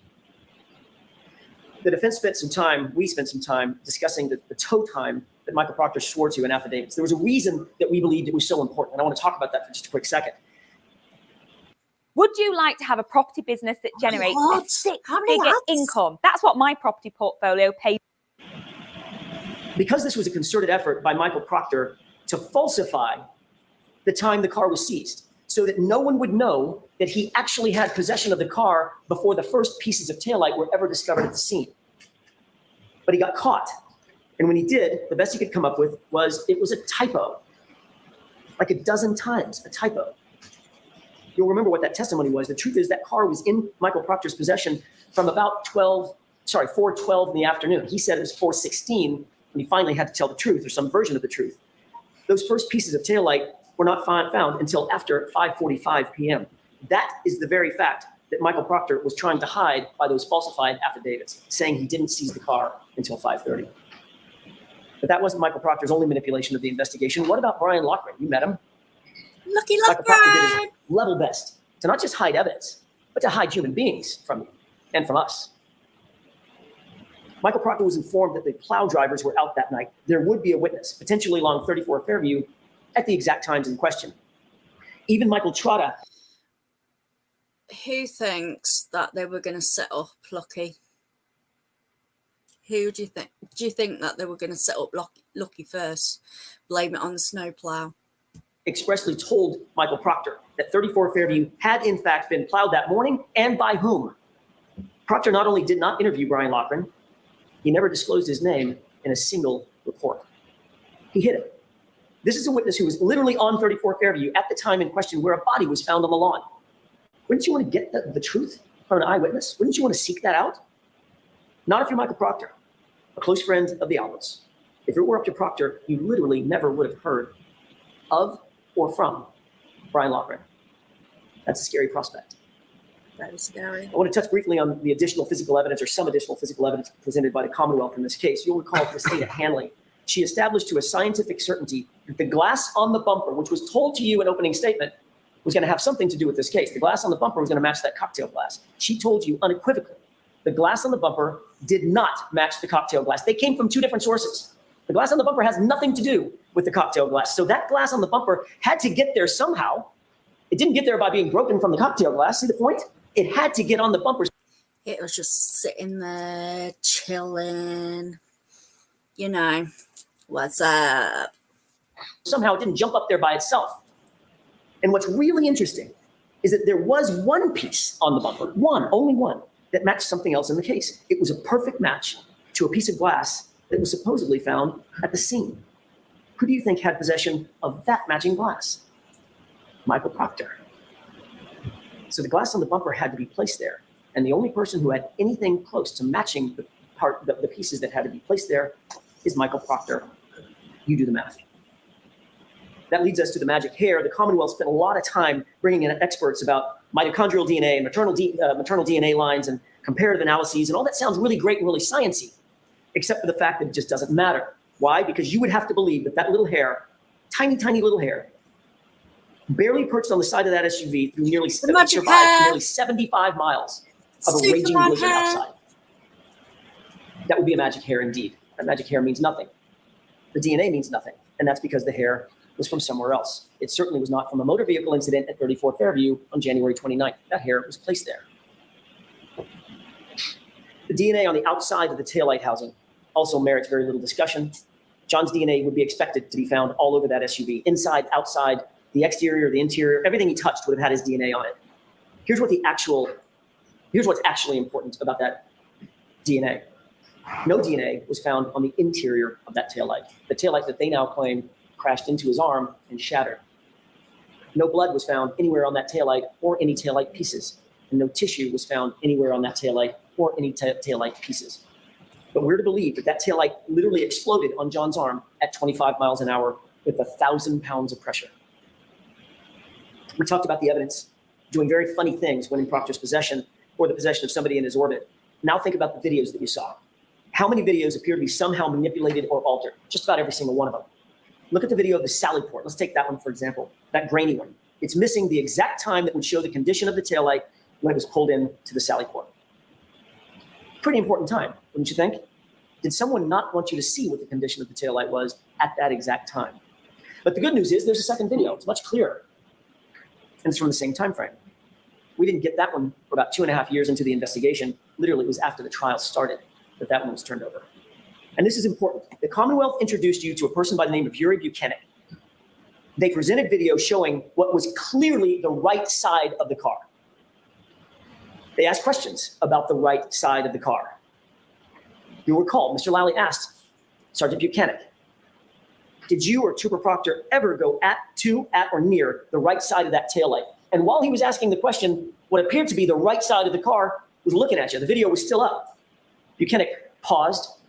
The defense spent some time, we spent some time discussing the tow time that Michael Proctor swore to in affidavits. There was a reason that we believed it was so important, and I want to talk about that for just a quick second. Would you like to have a property business that generates a six-figure income? That's what my property portfolio pays. Because this was a concerted effort by Michael Proctor to falsify the time the car was seized, so that no one would know that he actually had possession of the car before the first pieces of taillight were ever discovered at the scene. But he got caught. And when he did, the best he could come up with was it was a typo. Like a dozen times, a typo. You'll remember what that testimony was. The truth is that car was in Michael Proctor's possession from about 12 sorry, 4:12 in the afternoon. He said it was 4:16 when he finally had to tell the truth or some version of the truth. Those first pieces of taillight were not found until after 5:45 p.m. That is the very fact that Michael Proctor was trying to hide by those falsified affidavits, saying he didn't seize the car until 5:30. But that wasn't Michael Proctor's only manipulation of the investigation. What about Brian Loughran? You met him. Lucky Michael Proctor did Loughran. his level best to not just hide evidence, but to hide human beings from you and from us. Michael Proctor was informed that the plow drivers were out that night. There would be a witness, potentially along 34 Fairview, at the exact times in question. Even Michael Trotta. Who thinks that they were going to set up Lucky? Who do you think? Do you think that they were going to set up Lucky first? Blame it on the snowplow. Expressly told Michael Proctor that 34 Fairview had in fact been plowed that morning, and by whom. Proctor not only did not interview Brian Loughran, he never disclosed his name in a single report. He hid it. This is a witness who was literally on 34 Fairview at the time in question where a body was found on the lawn. Wouldn't you want to get the truth from an eyewitness? Wouldn't you want to seek that out? Not if you're Michael Proctor, a close friend of the Alberts. If it were up to Proctor, you literally never would have heard of or from Brian Loughran. That's a scary prospect. That is scary. I want to touch briefly on the additional physical evidence, or some additional physical evidence presented by the Commonwealth in this case. You'll recall Christina Hanley. She established to a scientific certainty that the glass on the bumper, which was told to you in opening statement, was going to have something to do with this case. The glass on the bumper was going to match that cocktail glass. She told you unequivocally the glass on the bumper did not match the cocktail glass. They came from two different sources. The glass on the bumper has nothing to do with the cocktail glass. So that glass on the bumper had to get there somehow. It didn't get there by being broken from the cocktail glass. See the point? It had to get on the bumper. It was just sitting there, chilling. You know, what's up? Somehow it didn't jump up there by itself. And what's really interesting is that there was one piece on the bumper, only one, that matched something else in the case. It was a perfect match to a piece of glass that was supposedly found at the scene. Who do you think had possession of that matching glass? Michael Proctor. So the glass on the bumper had to be placed there. And the only person who had anything close to matching the pieces that had to be placed there is Michael Proctor. You do the math. That leads us to the magic hair. The Commonwealth spent a lot of time bringing in experts about mitochondrial DNA and maternal DNA lines and comparative analyses. And all that sounds really great and really sciencey, except for the fact that it just doesn't matter. Why? Because you would have to believe that that little hair, tiny, tiny little hair, barely perched on the side of that SUV through nearly 75 miles of a raging blizzard outside. That would be a magic hair indeed. That magic hair means nothing. The DNA means nothing. And that's because the hair was from somewhere else. It certainly was not from a motor vehicle incident at 34 Fairview on January 29th. That hair was placed there. The DNA on the outside of the taillight housing also merits very little discussion. John's DNA would be expected to be found all over that SUV, inside, outside, the exterior, the interior, everything he touched would have had his DNA on it. Here's what's actually important about that DNA. No DNA was found on the interior of that taillight. The taillight that they now claim crashed into his arm and shattered. No blood was found anywhere on that taillight or any taillight pieces. And no tissue was found anywhere on that taillight or any taillight pieces. But we're to believe that that taillight literally exploded on John's arm at 25 miles an hour with 1,000 pounds of pressure. We talked about the evidence doing very funny things when in Proctor's possession or the possession of somebody in his orbit. Now think about the videos that you saw. How many videos appear to be somehow manipulated or altered? Just about every single one of them. Look at the video of the Sally Port. Let's take that one, for example, that grainy one. It's missing the exact time that would show the condition of the taillight when it was pulled in to the Sally Port. Pretty important time, wouldn't you think? Did someone not want you to see what the condition of the taillight was at that exact time? But the good news is there's a second video. It's much clearer. And it's from the same time frame. We didn't get that one for about 2.5 years into the investigation. Literally, it was after the trial started that one was turned over. And this is important. The Commonwealth introduced you to a person by the name of Yuri Buchanan. They presented video showing what was clearly the right side of the car. They asked questions about the right side of the car. You'll recall, Mr. Lally asked Sergeant Buchanan, did you or Trooper Proctor ever go at, or near the right side of that taillight? And while he was asking the question, what appeared to be the right side of the car was looking at you. The video was still up. Buchanan paused,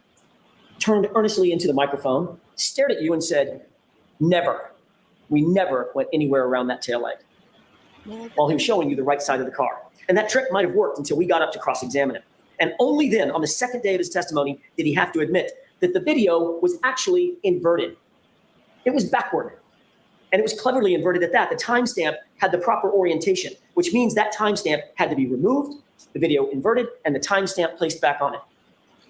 turned earnestly into the microphone, stared at you and said, "Never. We never went anywhere around that taillight," while he was showing you the right side of the car. And that trick might have worked until we got up to cross-examine him. And only then, on the second day of his testimony, did he have to admit that the video was actually inverted. It was backward. And it was cleverly inverted at that. The timestamp had the proper orientation, which means that timestamp had to be removed, the video inverted, and the timestamp placed back on it,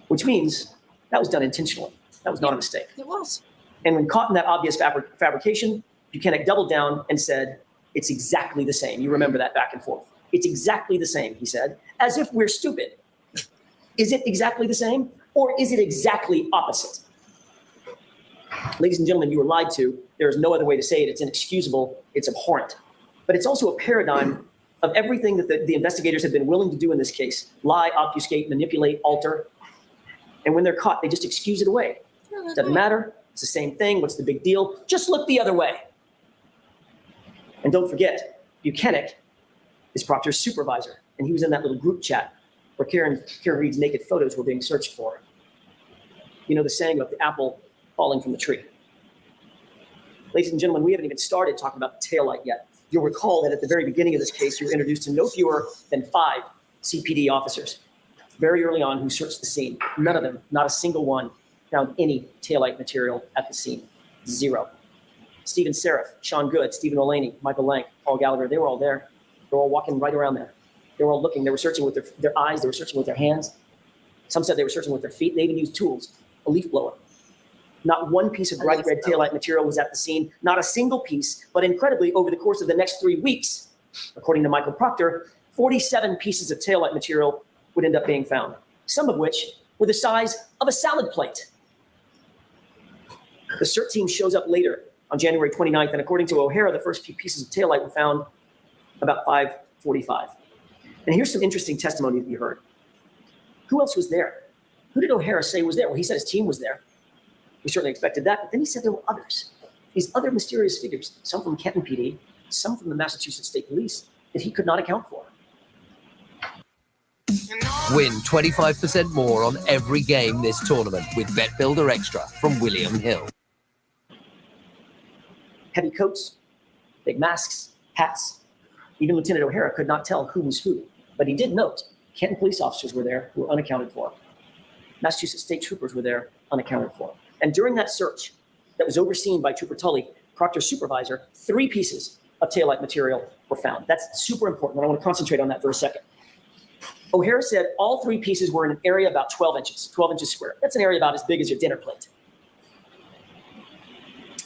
which means that was done intentionally. That was not a mistake. It was. And when caught in that obvious fabrication, Buchanan doubled down and said, "It's exactly the same." You remember that back and forth. "It's exactly the same," he said, as if we're stupid. Is it exactly the same, or is it exactly opposite? Ladies and gentlemen, you were lied to. There is no other way to say it. It's inexcusable. It's abhorrent. But it's also a paradigm of everything that the investigators have been willing to do in this case: lie, obfuscate, manipulate, alter. And when they're caught, they just excuse it away. Doesn't matter. It's the same thing. What's the big deal? Just look the other way. And don't forget, Buchanan is Proctor's supervisor, and he was in that little group chat where Karen Reed's naked photos were being searched for. You know the saying about the apple falling from the tree. Ladies and gentlemen, we haven't even started talking about the taillight yet. You'll recall that at the very beginning of this case, you were introduced to no fewer than 5 CPD officers very early on who searched the scene. None of them, not a single one, found any taillight material at the scene. 0. Stephen Seraph, Sean Good, Stephen Olaney, Michael Lang, Paul Gallagher, they were all there. They were all walking right around there. They were all looking. They were searching with their eyes. They were searching with their hands. Some said they were searching with their feet. They even used tools, a leaf blower. Not one piece of bright red taillight material was at the scene, not a single piece, but incredibly, over the course of the next 3 weeks, according to Michael Proctor, 47 pieces of taillight material would end up being found, some of which were the size of a salad plate. The CERT team shows up later on January 29th, and according to O'Hara, the first few pieces of taillight were found about 5:45. And here's some interesting testimony that you heard. Who else was there? Who did O'Hara say was there? Well, he said his team was there. We certainly expected that, but then he said there were others. These other mysterious figures, some from Kenton PD, some from the Massachusetts State Police, that he could not account for. Win 25% more on every game this tournament with Bet Builder Extra from William Hill. Heavy coats, big masks, hats. Even Lieutenant O'Hara could not tell who was who, but he did note Kenton police officers were there who were unaccounted for. Massachusetts state troopers were there unaccounted for. And during that search that was overseen by Trooper Tully, Proctor's supervisor, 3 pieces of taillight material were found. That's super important, and I want to concentrate on that for a second. O'Hara said all 3 pieces were in an area about 12 inches square. That's an area about as big as your dinner plate.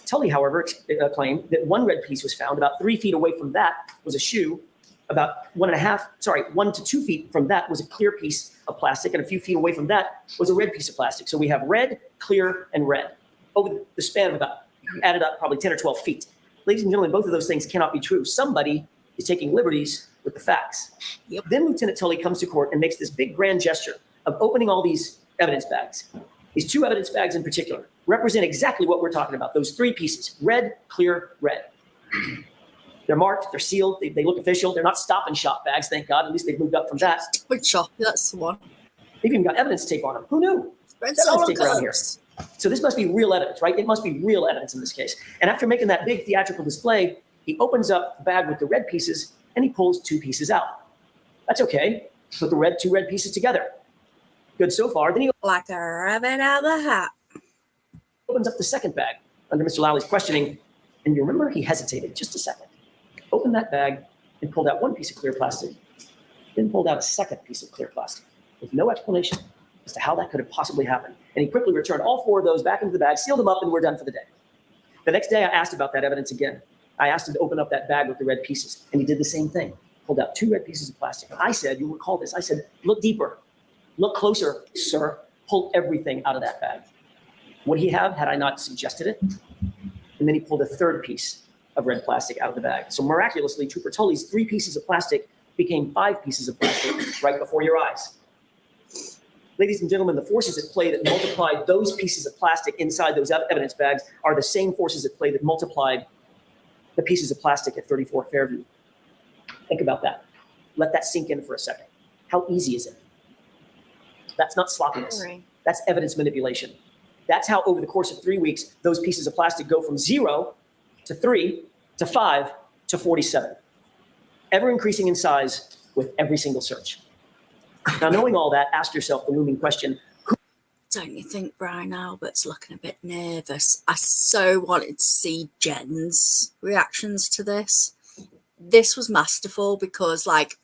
Tully, however, claimed that 1 red piece was found about 3 feet away from that was a shoe. About 1 to 2 feet from that was a clear piece of plastic, and a few feet away from that was a red piece of plastic. So we have red, clear, and red over the span of about, added up, probably 10 or 12 feet. Ladies and gentlemen, both of those things cannot be true. Somebody is taking liberties with the facts. Yep. Then Lieutenant Tully comes to court and makes this big grand gesture of opening all these evidence bags. These 2 evidence bags in particular represent exactly what we're talking about. Those 3 pieces, red, clear, red. They're marked, they're sealed, they look official. They're not Stop and Shop bags, thank God. At least they've moved up from that. Stop and Shop, that's the one. They've even got evidence tape on them. Who knew? Red There's evidence tape Solo around here. Cups. So this must be real evidence, right? It must be real evidence in this case. And after making that big theatrical display, he opens up the bag with the red pieces and he pulls 2 pieces out. That's okay. Put the 2 red pieces together. Good so far. Then he Like a rabbit out of the hat. opens up the second bag under Mr. Lowley's questioning. And you remember he hesitated just a second. Opened that bag and pulled out 1 piece of clear plastic. Then pulled out a second piece of clear plastic with no explanation as to how that could have possibly happened. And he quickly returned all 4 of those back into the bag, sealed them up, and we're done for the day. The next day I asked about that evidence again. I asked him to open up that bag with the red pieces, and he did the same thing. Pulled out 2 red pieces of plastic. And I said, you'll recall this, I said, look deeper, look closer, sir. Pull everything out of that bag. Would he have had I not suggested it? And then he pulled a 3rd piece of red plastic out of the bag. So miraculously, Trooper Tully's 3 pieces of plastic became 5 pieces of plastic right before your eyes. Ladies and gentlemen, the forces at play that multiplied those pieces of plastic inside those evidence bags are the same forces at play that multiplied the pieces of plastic at 34 Fairview. Think about that. Let that sink in for a second. How easy is it? That's not sloppiness. That's evidence manipulation. That's how over the course of 3 weeks, those pieces of plastic go from 0 to 3 to 5 to 47, ever increasing in size with every single search. Now, knowing all that, ask yourself the looming question. Don't you think Brian Albert's looking a bit nervous? I so wanted to see Jen's reactions to this. This was masterful because, like,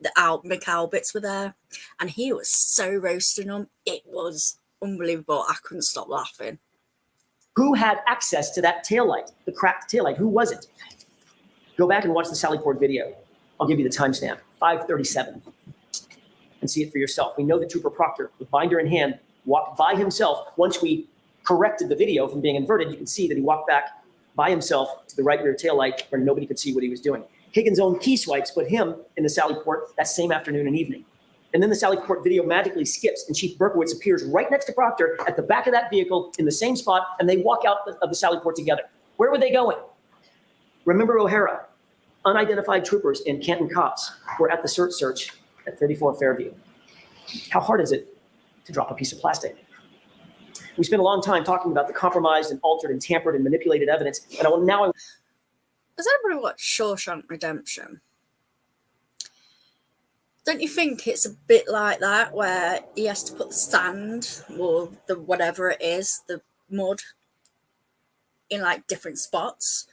the McAlberts were there and he was so roasting them. It was unbelievable. I couldn't stop laughing. Who had access to that taillight, the cracked taillight? Who was it? Go back and watch the Sally Port video. I'll give you the timestamp, 5:37, and see it for yourself. We know that Trooper Proctor, with binder in hand, walked by himself. Once we corrected the video from being inverted, you can see that he walked back by himself to the right rear taillight where nobody could see what he was doing. Higgins' own key swipes put him in the Sally Port that same afternoon and evening. And then the Sally Port video magically skips and Chief Berkowitz appears right next to Proctor at the back of that vehicle in the same spot, and they walk out of the Sally Port together. Where were they going? Remember O'Hara? Unidentified troopers and Canton cops were at the search at 34 Fairview. How hard is it to drop a piece of plastic? We spent a long time talking about the compromised and altered and tampered and manipulated evidence, and Has everybody watched Shawshank Redemption? Don't you think it's a bit like that, where he has to put the sand or the whatever it is, the mud, in like different spots,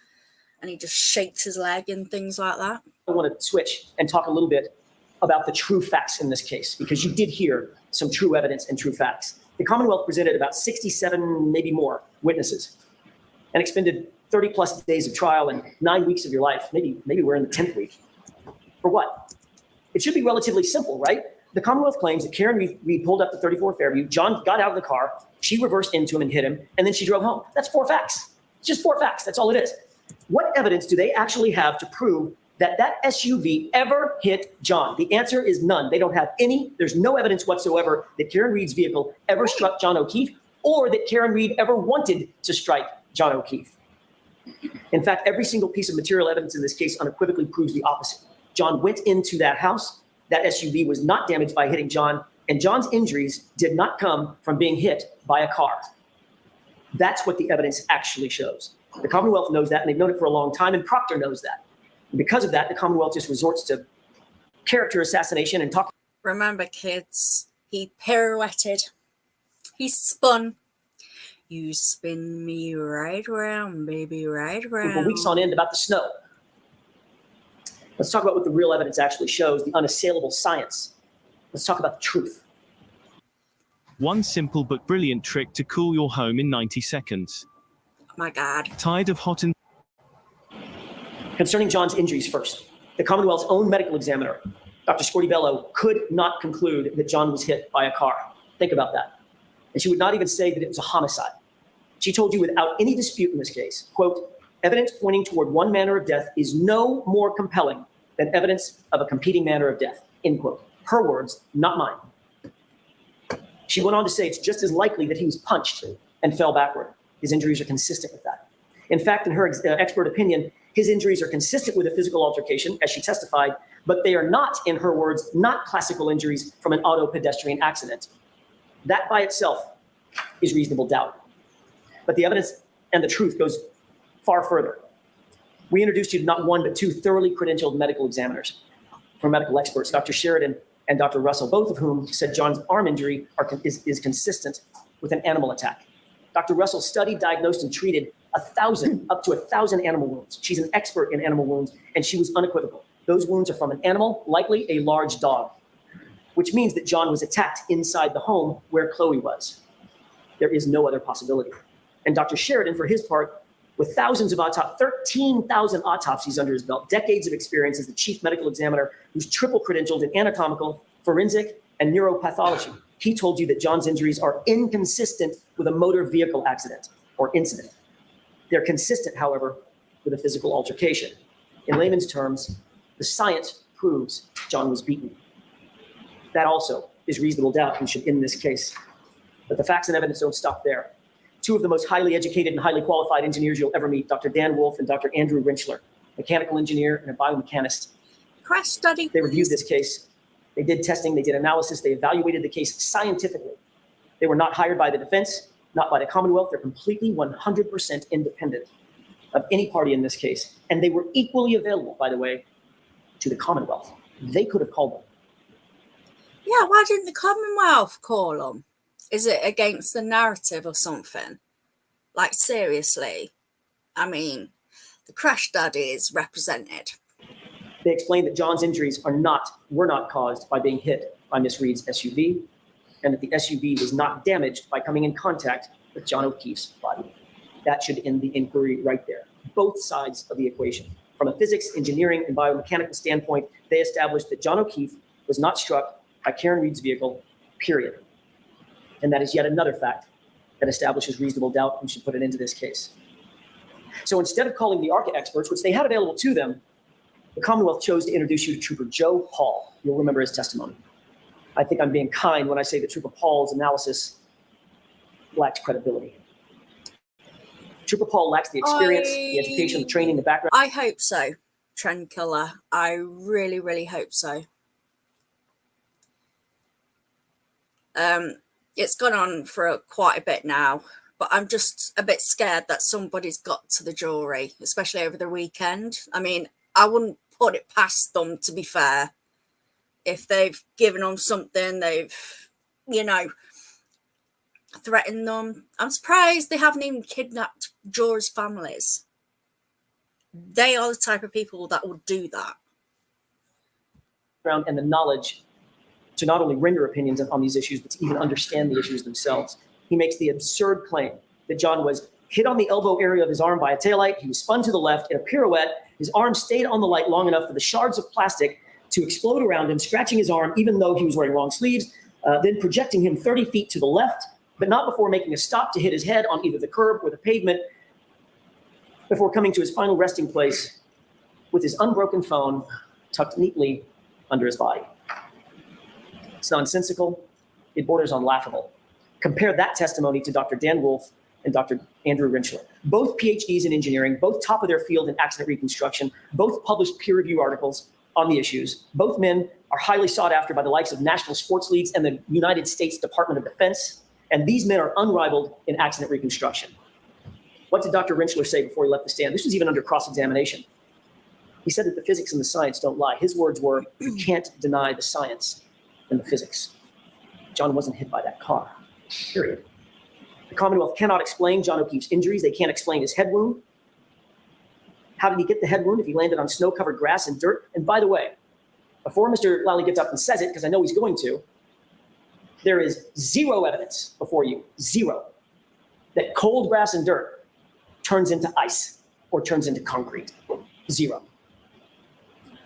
and he just shakes his leg and things like that? I want to switch and talk a little bit about the true facts in this case, because you did hear some true evidence and true facts. The Commonwealth presented about 67, maybe more, witnesses and expended 30 plus days of trial and 9 weeks of your life. Maybe we're in the 10th week. For what? It should be relatively simple, right? The Commonwealth claims that Karen Reed pulled up to 34 Fairview, John got out of the car, she reversed into him and hit him, and then she drove home. That's 4 facts. It's just 4 facts. That's all it is. What evidence do they actually have to prove that that SUV ever hit John? The answer is none. They don't have any. There's no evidence whatsoever that Karen Reed's vehicle ever struck John O'Keefe or that Karen Reed ever wanted to strike John O'Keefe. In fact, every single piece of material evidence in this case unequivocally proves the opposite. John went into that house. That SUV was not damaged by hitting John, and John's injuries did not come from being hit by a car. That's what the evidence actually shows. The Commonwealth knows that, and they've known it for a long time, and Proctor knows that. And because of that, the Commonwealth just resorts to character assassination and talk. Remember, kids, he pirouetted. He spun. You spin me right round, baby, right round. For weeks on end about the snow. Let's talk about what the real evidence actually shows, the unassailable science. Let's talk about the truth. One simple but brilliant trick to cool your home in 90 seconds. Oh my God. Tired of hot and... Concerning John's injuries first, the Commonwealth's own medical examiner, Dr. Scortibello, could not conclude that John was hit by a car. Think about that. And she would not even say that it was a homicide. She told you without any dispute in this case, quote, evidence pointing toward one manner of death is no more compelling than evidence of a competing manner of death, end quote. Her words, not mine. She went on to say it's just as likely that he was punched and fell backward. His injuries are consistent with that. In fact, in her expert opinion, his injuries are consistent with a physical altercation, as she testified, but they are not, in her words, not classical injuries from an auto pedestrian accident. That by itself is reasonable doubt. But the evidence and the truth goes far further. We introduced you to not one, but 2 thoroughly credentialed medical examiners from medical experts, Dr. Sheridan and Dr. Russell, both of whom said John's arm injury is consistent with an animal attack. Dr. Russell studied, diagnosed, and treated up to 1,000 animal wounds. She's an expert in animal wounds, and she was unequivocal. Those wounds are from an animal, likely a large dog, which means that John was attacked inside the home where Chloe was. There is no other possibility. And Dr. Sheridan, for his part, with thousands of 13,000 autopsies under his belt, decades of experience as the chief medical examiner who's triple credentialed in anatomical, forensic, and neuropathology, he told you that John's injuries are inconsistent with a motor vehicle accident or incident. They're consistent, however, with a physical altercation. In layman's terms, the science proves John was beaten. That also is reasonable doubt and should end this case. But the facts and evidence don't stop there. 2 of the most highly educated and highly qualified engineers you'll ever meet, Dr. Dan Wolf and Dr. Andrew Rinchler, mechanical engineer and a biomechanist. Crash study. They reviewed this case They did testing, they did analysis, they evaluated the case scientifically. They were not hired by the defense, not by the Commonwealth. They're completely 100% independent of any party in this case. And they were equally available, by the way, to the Commonwealth. They could have called them. Yeah, why didn't the Commonwealth call them? Is it against the narrative or something? Like, seriously? I mean, the crash daddy is represented. They explained that John's injuries were not caused by being hit by Miss Reed's SUV, and that the SUV was not damaged by coming in contact with John O'Keefe's body. That should end the inquiry right there. Both sides of the equation. From a physics, engineering, and biomechanical standpoint, they established that John O'Keefe was not struck by Karen Reed's vehicle, period. And that is yet another fact that establishes reasonable doubt and should put an end to this case. So instead of calling the ARCA experts, which they had available to them, the Commonwealth chose to introduce you to Trooper Joe Paul. You'll remember his testimony. I think I'm being kind when I say that Trooper Paul's analysis lacked credibility. Trooper Paul lacks the experience, the education, the training, the background. I hope so, Trend Killer. I really, really hope so. It's gone on for quite a bit now, but I'm just a bit scared that somebody's got to the jury, especially over the weekend. I mean, I wouldn't put it past them, to be fair. If they've given them something, they've, threatened them. I'm surprised they haven't even kidnapped jurors' families. They are the type of people that would do that. And the knowledge to not only render opinions on these issues, but to even understand the issues themselves. He makes the absurd claim that John was hit on the elbow area of his arm by a taillight. He was spun to the left in a pirouette. His arm stayed on the light long enough for the shards of plastic to explode around him, scratching his arm, even though he was wearing long sleeves, then projecting him 30 feet to the left, but not before making a stop to hit his head on either the curb or the pavement, before coming to his final resting place with his unbroken phone tucked neatly under his body. It's nonsensical. It borders on laughable. Compare that testimony to Dr. Dan Wolf and Dr. Andrew Rentschler, both PhDs in engineering, both top of their field in accident reconstruction, both published peer-reviewed articles on the issues. Both men are highly sought after by the likes of national sports leagues and the United States Department of Defense, and these men are unrivaled in accident reconstruction. What did Dr. Rentschler say before he left the stand? This was even under cross-examination. He said that the physics and the science don't lie. His words were, "You can't deny the science and the physics." John wasn't hit by that car, period. The Commonwealth cannot explain John O'Keefe's injuries. They can't explain his head wound. How did he get the head wound if he landed on snow-covered grass and dirt? And by the way, before Mr. Lally gets up and says it, because I know he's going to, there is zero evidence before you, zero, that cold grass and dirt turns into ice or turns into concrete. Zero.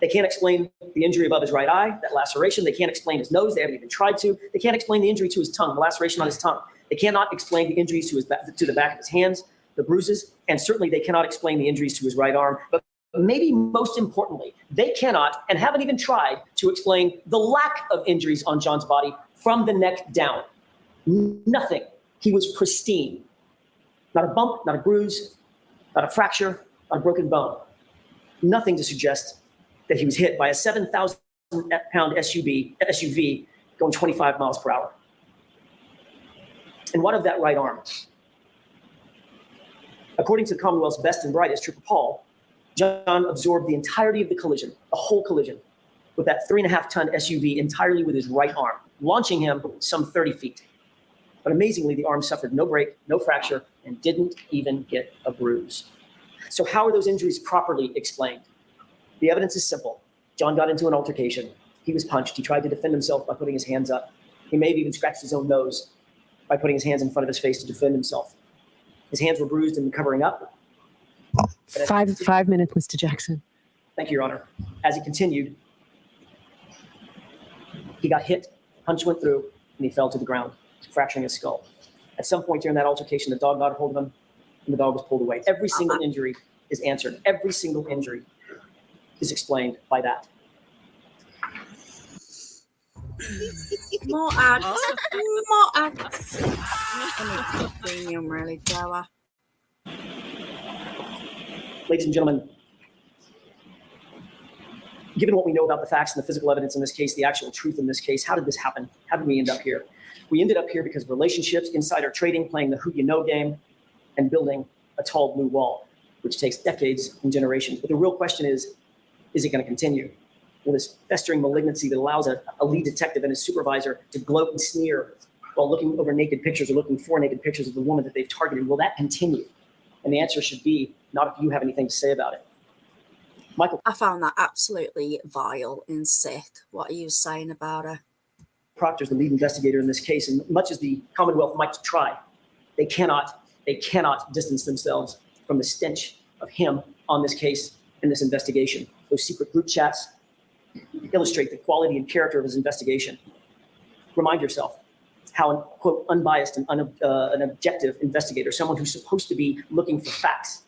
They can't explain the injury above his right eye, that laceration. They can't explain his nose. They haven't even tried to. They can't explain the injury to his tongue, the laceration on his tongue. They cannot explain the injuries to the back of his hands, the bruises, and certainly they cannot explain the injuries to his right arm. But maybe most importantly, they cannot and haven't even tried to explain the lack of injuries on John's body from the neck down. Nothing. He was pristine. Not a bump, not a bruise, not a fracture, not a broken bone. Nothing to suggest that he was hit by a 7,000-pound SUV going 25 miles per hour. And what of that right arm? According to the Commonwealth's best and brightest, Trooper Paul, John absorbed the entirety of the collision, the whole collision, with that 3.5-ton SUV entirely with his right arm, launching him some 30 feet. But amazingly, the arm suffered no break, no fracture, and didn't even get a bruise. So how are those injuries properly explained? The evidence is simple. John got into an altercation. He was punched. He tried to defend himself by putting his hands up. He may have even scratched his own nose by putting his hands in front of his face to defend himself. His hands were bruised and covering up. 5 minutes, Mr. Jackson. Thank you, Your Honor. As he continued, he got hit, punch went through, and he fell to the ground, fracturing his skull. At some point during that altercation, the dog got a hold of him, and the dog was pulled away. Every single injury is answered. Every single injury is explained by that. More ads. More ads. I need to premium, really, Joa. Ladies and gentlemen, Given what we know about the facts and the physical evidence in this case, the actual truth in this case, how did this happen? How did we end up here? We ended up here because of relationships, insider trading, playing the who you know game, and building a tall blue wall, which takes decades and generations. But the real question is it going to continue? Will this festering malignancy that allows a lead detective and his supervisor to gloat and sneer while looking over naked pictures or looking for naked pictures of the woman that they've targeted, will that continue? And the answer should be, not if you have anything to say about it. Michael. I found that absolutely vile and sick, what he was saying about her. Proctor's the lead investigator in this case, and much as the Commonwealth might try, they cannot distance themselves from the stench of him on this case in this investigation. Those secret group chats illustrate the quality and character of his investigation. Remind yourself how an, quote, unbiased and an objective investigator, someone who's supposed to be looking for facts.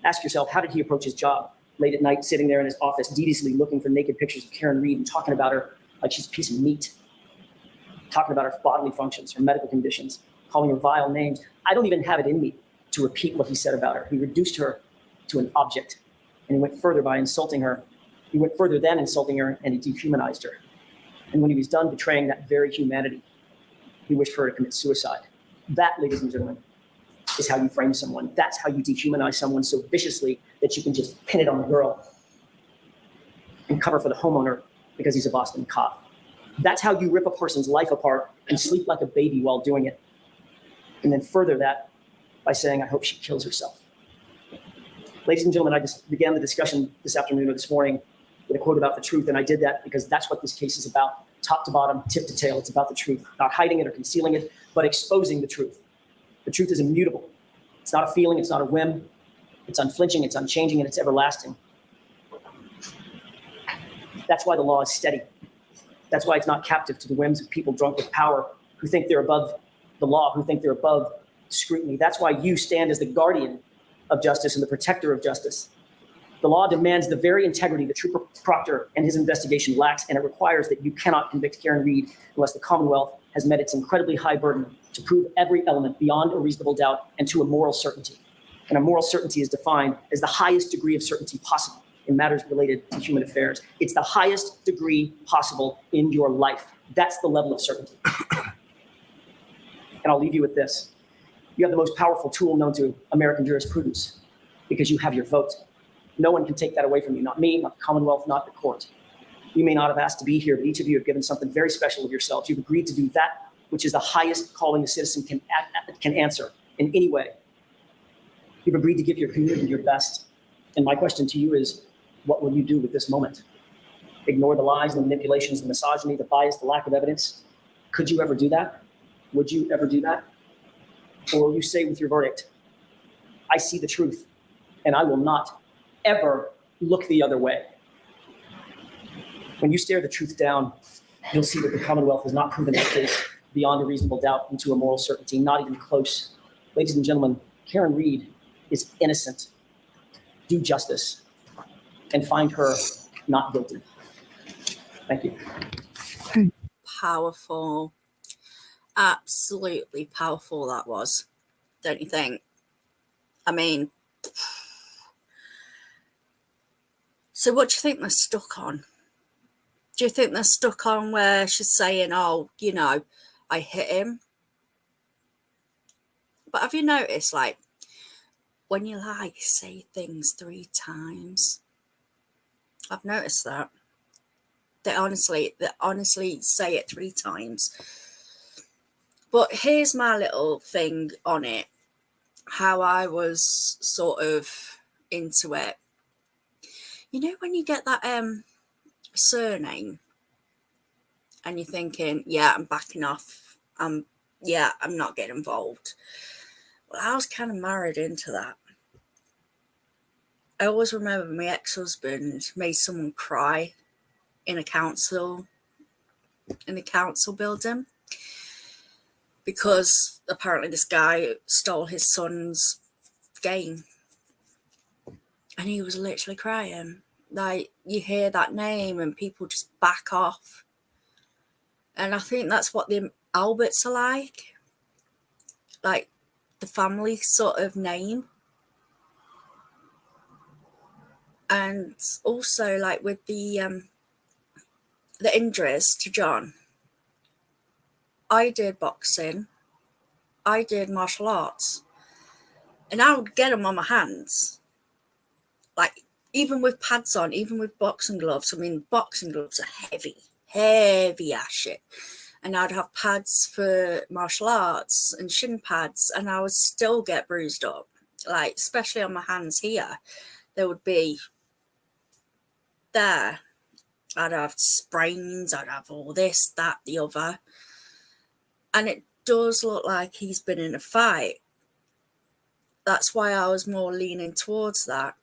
Ask yourself, how did he approach his job? Late at night, sitting there in his office, deviously looking for naked pictures of Karen Read and talking about her like she's a piece of meat, talking about her bodily functions, her medical conditions, calling her vile names. I don't even have it in me to repeat what he said about her. He reduced her to an object, and he went further by insulting her. He went further than insulting her, and he dehumanized her. And when he was done betraying that very humanity, he wished for her to commit suicide. That, ladies and gentlemen, is how you frame someone. That's how you dehumanize someone so viciously that you can just pin it on the girl and cover for the homeowner because he's a Boston cop. That's how you rip a person's life apart and sleep like a baby while doing it. And then further that by saying, I hope she kills herself. Ladies and gentlemen, I just began the discussion this afternoon or this morning with a quote about the truth, and I did that because that's what this case is about. Top to bottom, tip to tail, it's about the truth. Not hiding it or concealing it, but exposing the truth. The truth is immutable. It's not a feeling, it's not a whim. It's unflinching, it's unchanging, and it's everlasting. That's why the law is steady. That's why it's not captive to the whims of people drunk with power who think they're above the law, who think they're above scrutiny. That's why you stand as the guardian of justice and the protector of justice. The law demands the very integrity that Trooper Proctor and his investigation lacks, and it requires that you cannot convict Karen Read unless the Commonwealth has met its incredibly high burden to prove every element beyond a reasonable doubt and to a moral certainty. And a moral certainty is defined as the highest degree of certainty possible in matters related to human affairs. It's the highest degree possible in your life. That's the level of certainty. And I'll leave you with this. You have the most powerful tool known to American jurisprudence because you have your vote. No one can take that away from you, not me, not the Commonwealth, not the court. You may not have asked to be here, but each of you have given something very special of yourselves. You've agreed to do that which is the highest calling a citizen can answer in any way. You've agreed to give your community your best. And my question to you is, what will you do with this moment? Ignore the lies, the manipulations, the misogyny, the bias, the lack of evidence? Could you ever do that? Would you ever do that? Or will you say with your verdict, I see the truth and I will not ever look the other way? When you stare the truth down, you'll see that the Commonwealth has not proven its case beyond a reasonable doubt into a moral certainty, not even close. Ladies and gentlemen, Karen Read is innocent. Do justice and find her not guilty. Thank you. Powerful. Absolutely powerful that was. Don't you think? I mean, so what do you think they're stuck on? Do you think they're stuck on where she's saying, oh, you know, I hit him? But have you noticed, like, when you lie, say things 3 times? I've noticed that. They honestly say it 3 times. But here's my little thing on it. How I was sort of into it. You know, when you get that surname and you're thinking, yeah, I'm backing off. I'm not getting involved. Well, I was kind of married into that. I always remember my ex-husband made someone cry in a council building because apparently this guy stole his son's game and he was literally crying. Like, you hear that name and people just back off. And I think that's what the Alberts are like the family sort of name. And also, like with the injuries to John, I did boxing, I did martial arts, and I would get them on my hands, like even with pads on, even with boxing gloves. I mean, boxing gloves are heavy ass shit. And I'd have pads for martial arts and shin pads, and I would still get bruised up, like especially on my hands here. There would be there. I'd have sprains, I'd have all this, that, the other. And it does look like he's been in a fight. That's why I was more leaning towards that.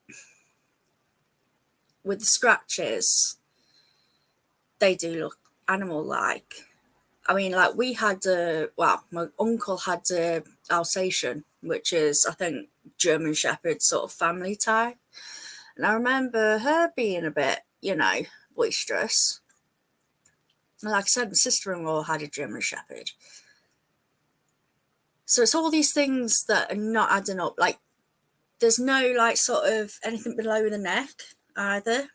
With the scratches, they do look animal-like. I mean, like we had my uncle had a Alsatian, which is, I think, German Shepherd sort of family type. And I remember her being a bit, boisterous. And like I said, my sister-in-law had a German Shepherd. So it's all these things that are not adding up. Like, there's no, like, sort of anything below the neck either.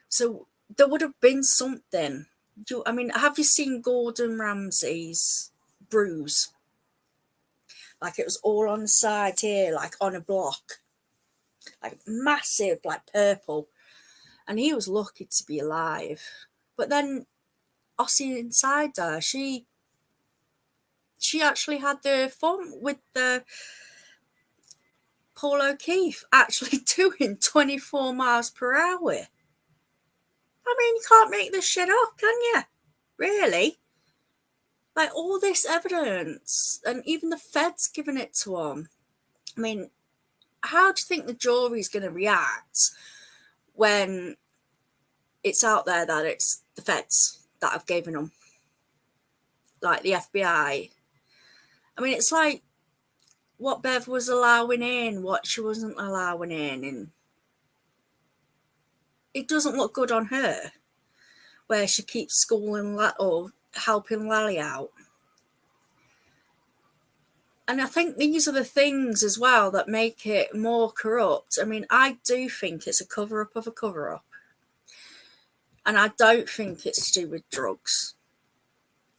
So there would have been something. I mean, have you seen Gordon Ramsay's bruise? Like, it was all on the side here, like on a block. Like, massive, like purple. And he was lucky to be alive. But then Aussie inside her, she actually had the fun with the Paul O'Keefe actually doing 24 miles per hour. I mean, you can't make this shit up, can you? Really? Like, all this evidence, and even the feds giving it to him. I mean, how do you think the jury's going to react when it's out there that it's the feds that have given them? Like the FBI. I mean, it's like what Bev was allowing in, what she wasn't allowing in, and it doesn't look good on her, where she keeps schooling or helping Lally out. And I think these are the things as well that make it more corrupt. I mean, I do think it's a cover-up of a cover-up. And I don't think it's to do with drugs.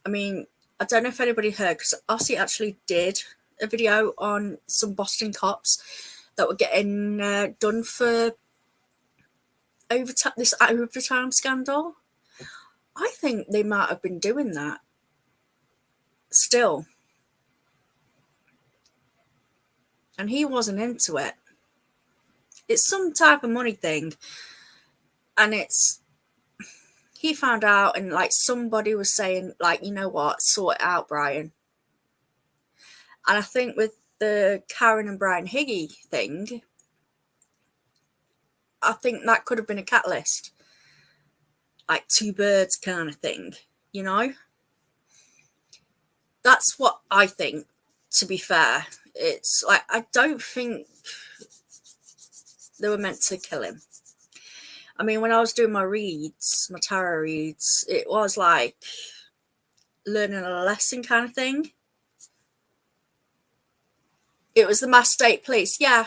I mean, I don't know if anybody heard, because Aussie actually did a video on some Boston cops that were getting done for this overtime scandal. I think they might have been doing that still. And he wasn't into it. It's some type of money thing. And he found out, and like somebody was saying, like, you know what, sort it out, Brian. And I think with the Karen and Brian Higgy thing, I think that could have been a catalyst. Like two birds kind of thing, That's what I think, to be fair. It's like, I don't think they were meant to kill him. I mean, when I was doing my tarot reads, it was like learning a lesson kind of thing. It was the Mass State Police, yeah.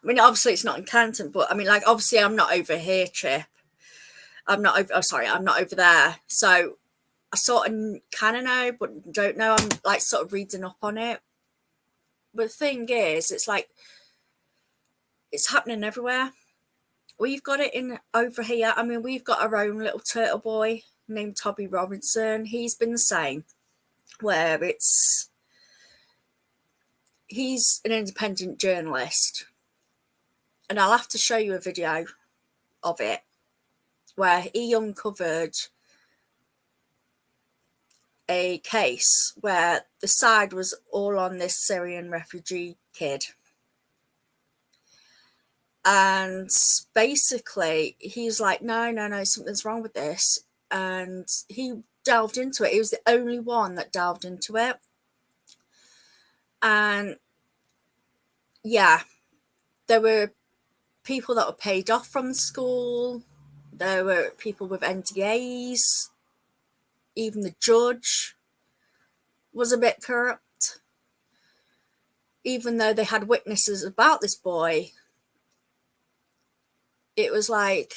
I mean, obviously it's not in Canton, but I mean, like, obviously I'm not over here, Chip. I'm not over there. So I sort of kind of know, but don't know. I'm like sort of reading up on it. But the thing is, it's like, it's happening everywhere. We've got it in over here. I mean, we've got our own little turtle boy named Toby Robinson. He's been the same, where he's an independent journalist. And I'll have to show you a video of it, where he uncovered a case where the side was all on this Syrian refugee kid. And basically, he's like, no, something's wrong with this. And he delved into it. He was the only one that delved into it. And yeah, there were people that were paid off from the school. There were people with NDAs. Even the judge was a bit corrupt. even though they had witnesses about this boy, it was like,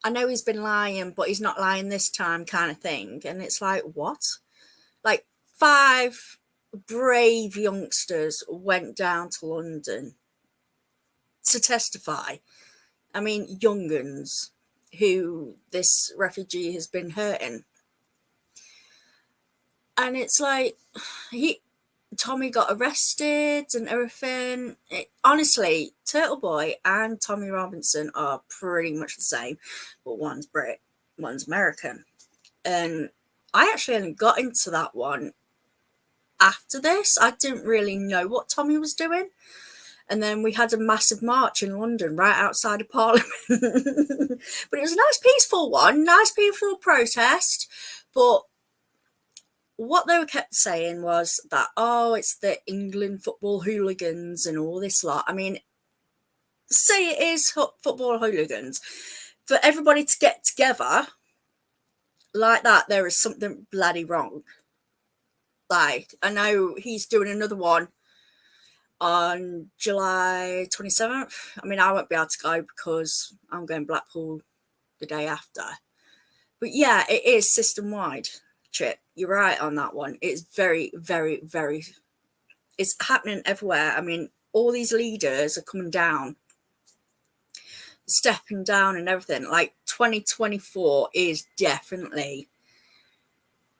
I know he's been lying, but he's not lying this time kind of thing. And it's like, what? Like 5 brave youngsters went down to London to testify. I mean, young uns who this refugee has been hurting. And it's like, Tommy got arrested and everything. Honestly, Turtle Boy and Tommy Robinson are pretty much the same, but one's Brit, one's American. And I actually only got into that one after this. I didn't really know what Tommy was doing. And then we had a massive march in London right outside of Parliament. But it was a nice peaceful one, nice peaceful protest. But what they were kept saying was that, oh, it's the England football hooligans and all this lot. I mean, say it is football hooligans. For everybody to get together like that, there is something bloody wrong. Like, I know he's doing another one on July 27th. I mean, I won't be able to go because I'm going Blackpool the day after. But yeah, it is system-wide, Chip. You're right on that one. It's very, very, very... It's happening everywhere. I mean, all these leaders are coming down, stepping down and everything. Like, 2024 is definitely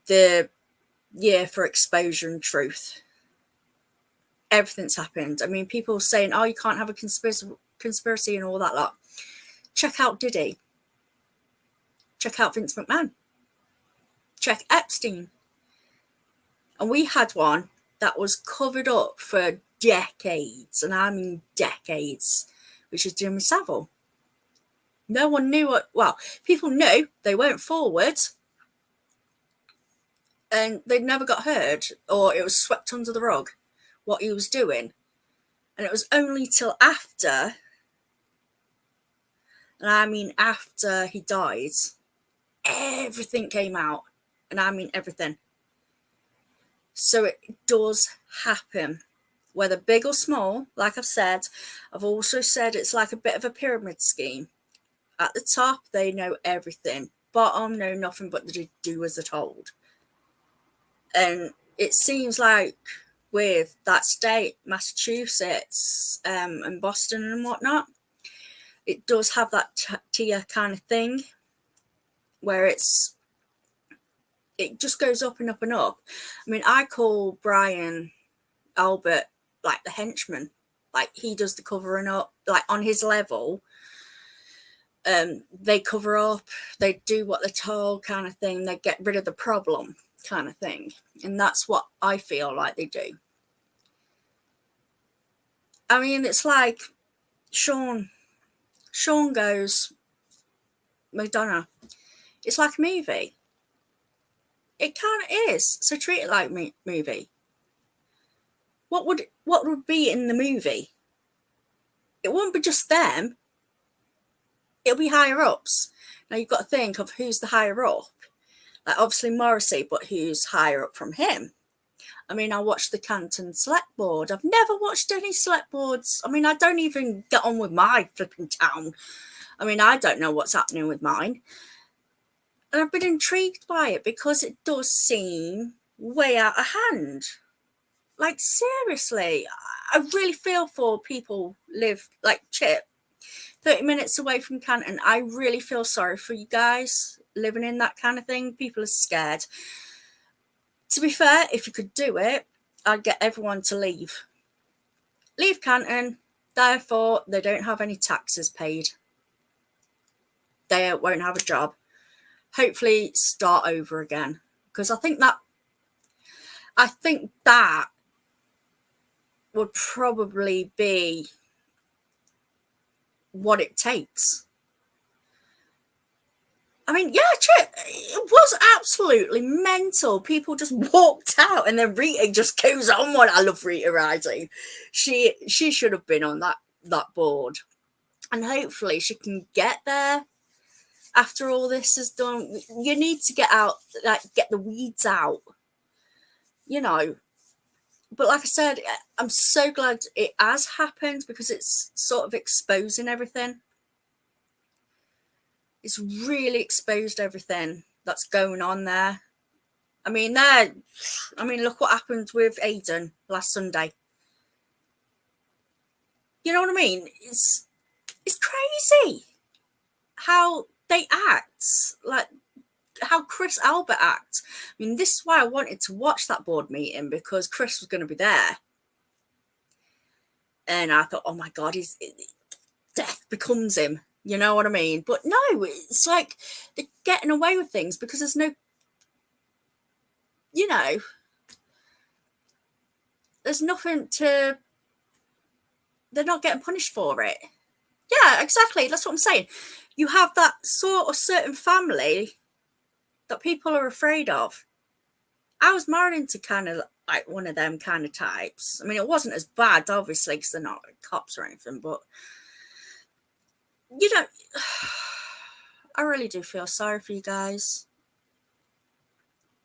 the year for exposure and truth. Everything's happened. I mean, people saying, oh, you can't have a conspiracy and all that lot. Check out Diddy. Check out Vince McMahon. Check Epstein. And we had one that was covered up for decades, and I mean decades, which is Jimmy Savile. No one knew what, well, people knew, they went forward, and they never got heard, or it was swept under the rug what he was doing. And it was only till after, and I mean after he died, everything came out. And I mean everything. So it does happen, whether big or small. Like I've said, I've also said it's like a bit of a pyramid scheme. At the top, they know everything. Bottom, know nothing but they do as they're told. And it seems like with that state, Massachusetts, and Boston and whatnot, it does have that tier kind of thing where it just goes up and up and up. I mean, I call Brian Albert like the henchman. Like, he does the covering up, like on his level. They cover up, they do what they're told kind of thing. They get rid of the problem kind of thing. And that's what I feel like they do. I mean, it's like Sean goes, Madonna. It's like a movie. It kind of is. So treat it like a movie. What would be in the movie? It won't be just them. It'll be higher ups. Now you've got to think of who's the higher up. Like obviously Morrissey, but who's higher up from him? I mean, I watched the Canton Select Board. I've never watched any Select Boards. I mean, I don't even get on with my flipping town. I mean, I don't know what's happening with mine. And I've been intrigued by it because it does seem way out of hand. Like, seriously, I really feel for people live like Chip, 30 minutes away from Canton. I really feel sorry for you guys living in that kind of thing. People are scared. To be fair, if you could do it, I'd get everyone to leave. Leave Canton, therefore they don't have any taxes paid. They won't have a job. Hopefully start over again. Because I think that would probably be what it takes. I mean, yeah, it was absolutely mental. People just walked out, and then Rita just goes on one. I love Rita Rising. She should have been on that board, and hopefully she can get there after all this is done. You need to get out, like, get the weeds out, you know. But like I said, I'm so glad it has happened because it's sort of exposing everything. It's really exposed everything that's going on there. I mean, look what happened with Aiden last Sunday. You know what I mean? It's crazy how they act, like how Chris Albert acts. I mean, this is why I wanted to watch that board meeting, because Chris was going to be there. And I thought, oh my God, death becomes him. You know what I mean? But no, it's like they're getting away with things because there's no, you know, there's nothing to, they're not getting punished for it. Yeah, exactly. That's what I'm saying. You have that sort of certain family that people are afraid of. I was married into kind of like one of them kind of types. I mean, it wasn't as bad, obviously, because they're not cops or anything, but you know, I really do feel sorry for you guys.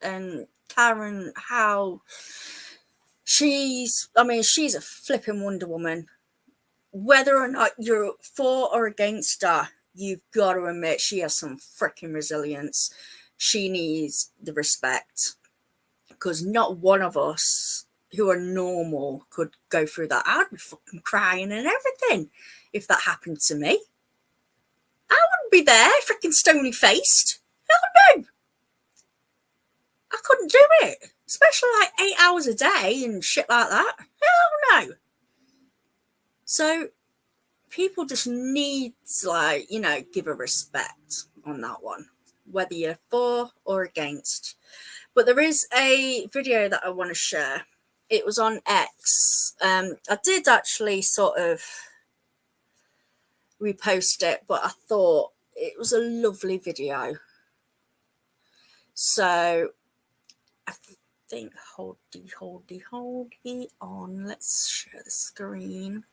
And Karen, how she's a flipping Wonder Woman. Whether or not you're for or against her, you've got to admit she has some freaking resilience. She needs the respect, because not one of us who are normal could go through that. I'd be fucking crying and everything if that happened to me. I wouldn't be there, freaking stony faced. Hell no. I couldn't do it, especially like 8 hours a day and shit like that. Hell no. So people just need to, like, you know, give a respect on that one, whether you're for or against. But there is a video that I want to share. It was on X. I did actually sort of repost it, but I thought it was a lovely video. So I think, holdy on. Let's share the screen.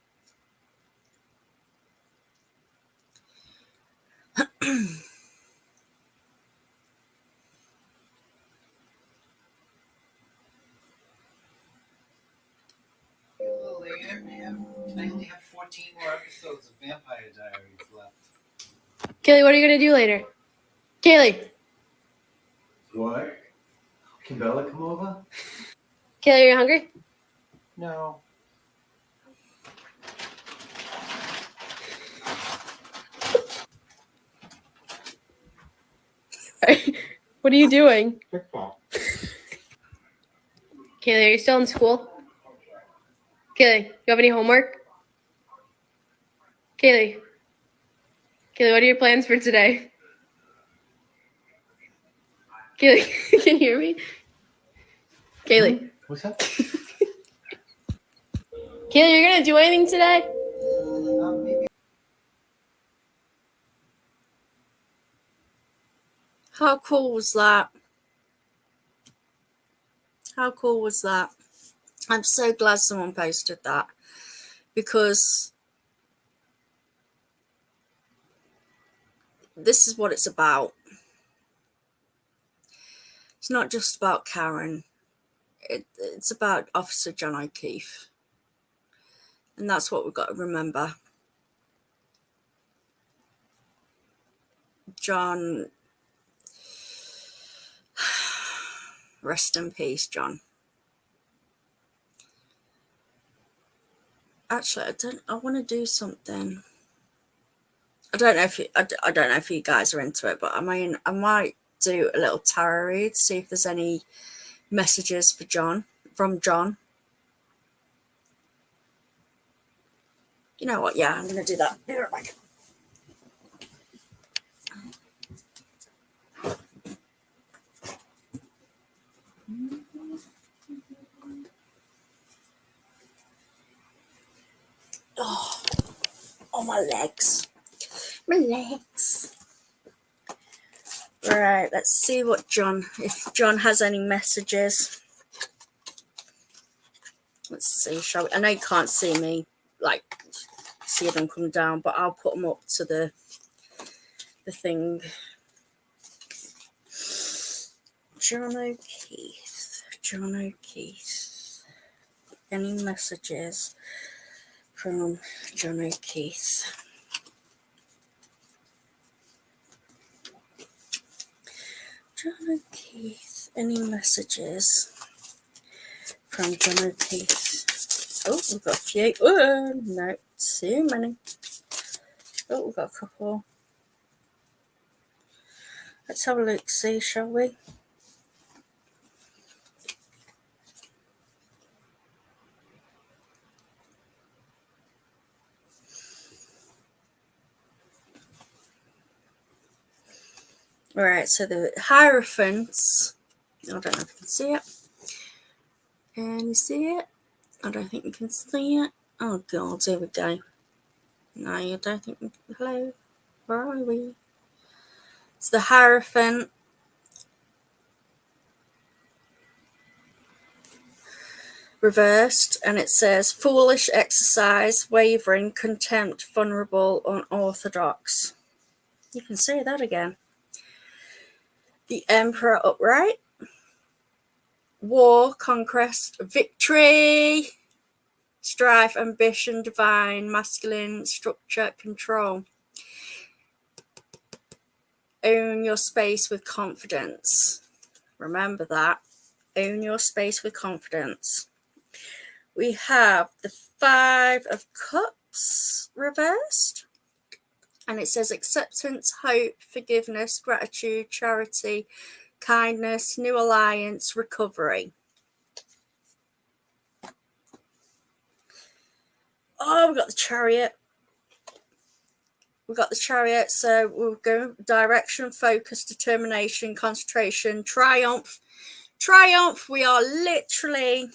I only have 14 more episodes of Vampire Diaries left. Kaylee, what are you going to do later? Kaylee. What? Can Bella come over? Kaylee, are you hungry? No. What are you doing? Football. Kaylee, are you still in school? Kaylee, you have any homework? Kaylee, what are your plans for today? Kaylee, can you hear me? Kaylee. What's up? Kaylee, you're going to do anything today? How cool was that? How cool was that? I'm so glad someone posted that, because this is what it's about. It's not just about Karen. It's about Officer John O'Keefe. And that's what we've got to remember. John, rest in peace, John. Actually, I want to do something. I don't know if you guys are into it, but I might do a little tarot read, see if there's any messages for John, from John. You know what? Yeah, I'm going to do that. Be right back. Oh, my legs. My legs. Right, let's see what if John has any messages. Let's see, shall we? I know you can't see me, like, see them come down, but I'll put them up to the thing. John O'Keefe. Any messages from John O'Keefe? John O'Keefe. Any messages from John O'Keefe? Oh, we've got a few. Oh, no, too many. Oh, we've got a couple. Let's have a look, see, shall we? Alright, so the Hierophants. I don't know if you can see it. Can you see it? I don't think you can see it. Oh god, here we go. No, I don't think we can. Hello? Where are we? It's the Hierophant. Reversed, and it says foolish, exercise, wavering, contempt, vulnerable, unorthodox. You can say that again. The Emperor upright. War, conquest, victory, strife, ambition, divine, masculine, structure, control. Own your space with confidence. Remember that. Own your space with confidence. We have the Five of Cups reversed. And it says acceptance, hope, forgiveness, gratitude, charity, kindness, new alliance, recovery. Oh, we've got the Chariot. We've got the Chariot, so we'll go direction, focus, determination, concentration, triumph. Triumph, we are literally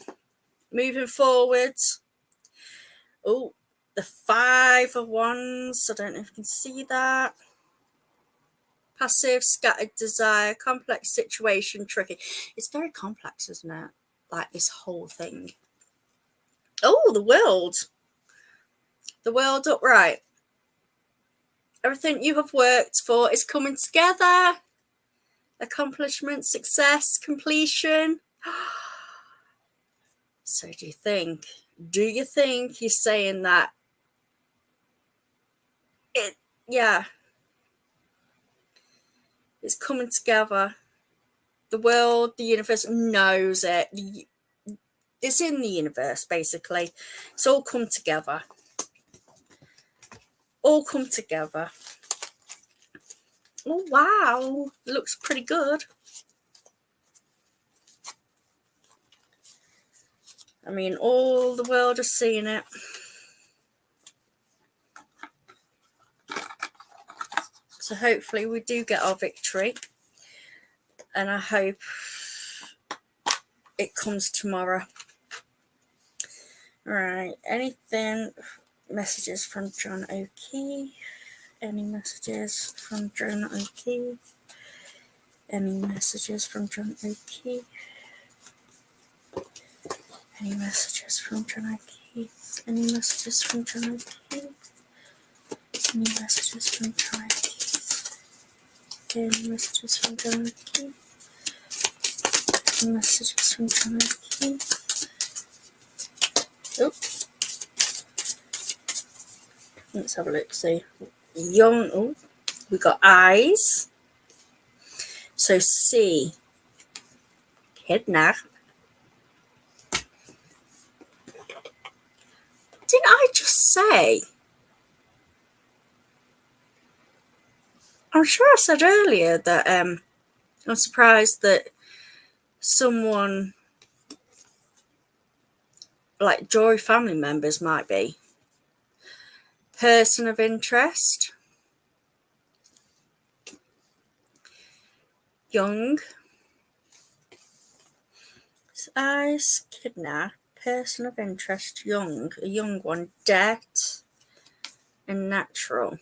moving forwards. Oh, the Five of Wands. I don't know if you can see that. Passive, scattered desire, complex situation, tricky. It's very complex, isn't it? Like this whole thing. Oh, the World. The World upright. Everything you have worked for is coming together. Accomplishment, success, completion. So do you think he's saying that? Yeah. It's coming together. The world, the universe knows it. It's in the universe, basically. It's all come together. All come together. Oh, wow. Looks pretty good. I mean, all the world has seen it. So hopefully we do get our victory. And I hope it comes tomorrow. Right. Anything, messages from John O'Keefe? Any messages from John O'Keefe? Any messages from John O'Keefe? Any messages from John O'Keefe? Any messages from John O'Keefe? Any messages from John O'Keefe? Any messages from John O'Keefe? Any messages from John O'Keefe? Oh. Let's have a look. See. Young. Oh, we got eyes. So C. Kidnap. Didn't I just say? I'm sure I said earlier that I'm surprised that someone like Joy family members might be. Person of interest. Young. Eyes, kidnap. Person of interest, young. A young one. Debt. And natural.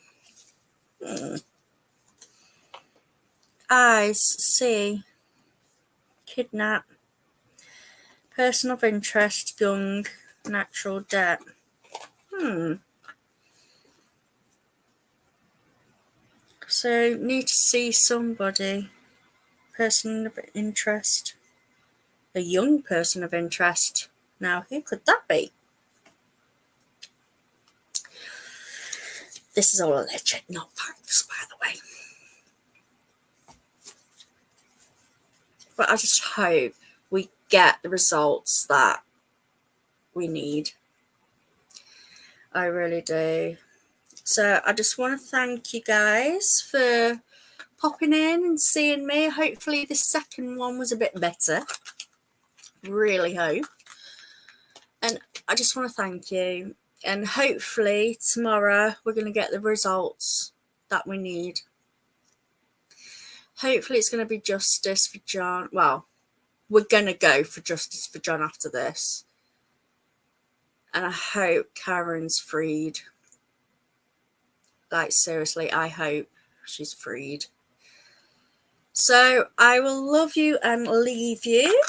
Eyes, see. Kidnap. Person of interest, young. Natural, debt. So, need to see somebody. Person of interest. A young person of interest. Now, who could that be? This is all alleged, not facts, by the way. But I just hope we get the results that we need. I really do. So I just want to thank you guys for popping in and seeing me. Hopefully the second one was a bit better. Really hope. And I just want to thank you. And hopefully tomorrow we're going to get the results that we need. Hopefully it's going to be justice for John. Well, we're going to go for justice for John after this. And I hope Karen's freed. Like, seriously, I hope she's freed. So I will love you and leave you.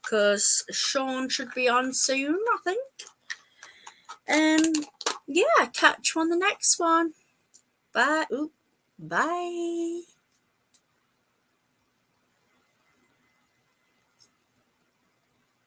Because Sean should be on soon, I think. And yeah, catch you on the next one. Bye. Ooh, bye.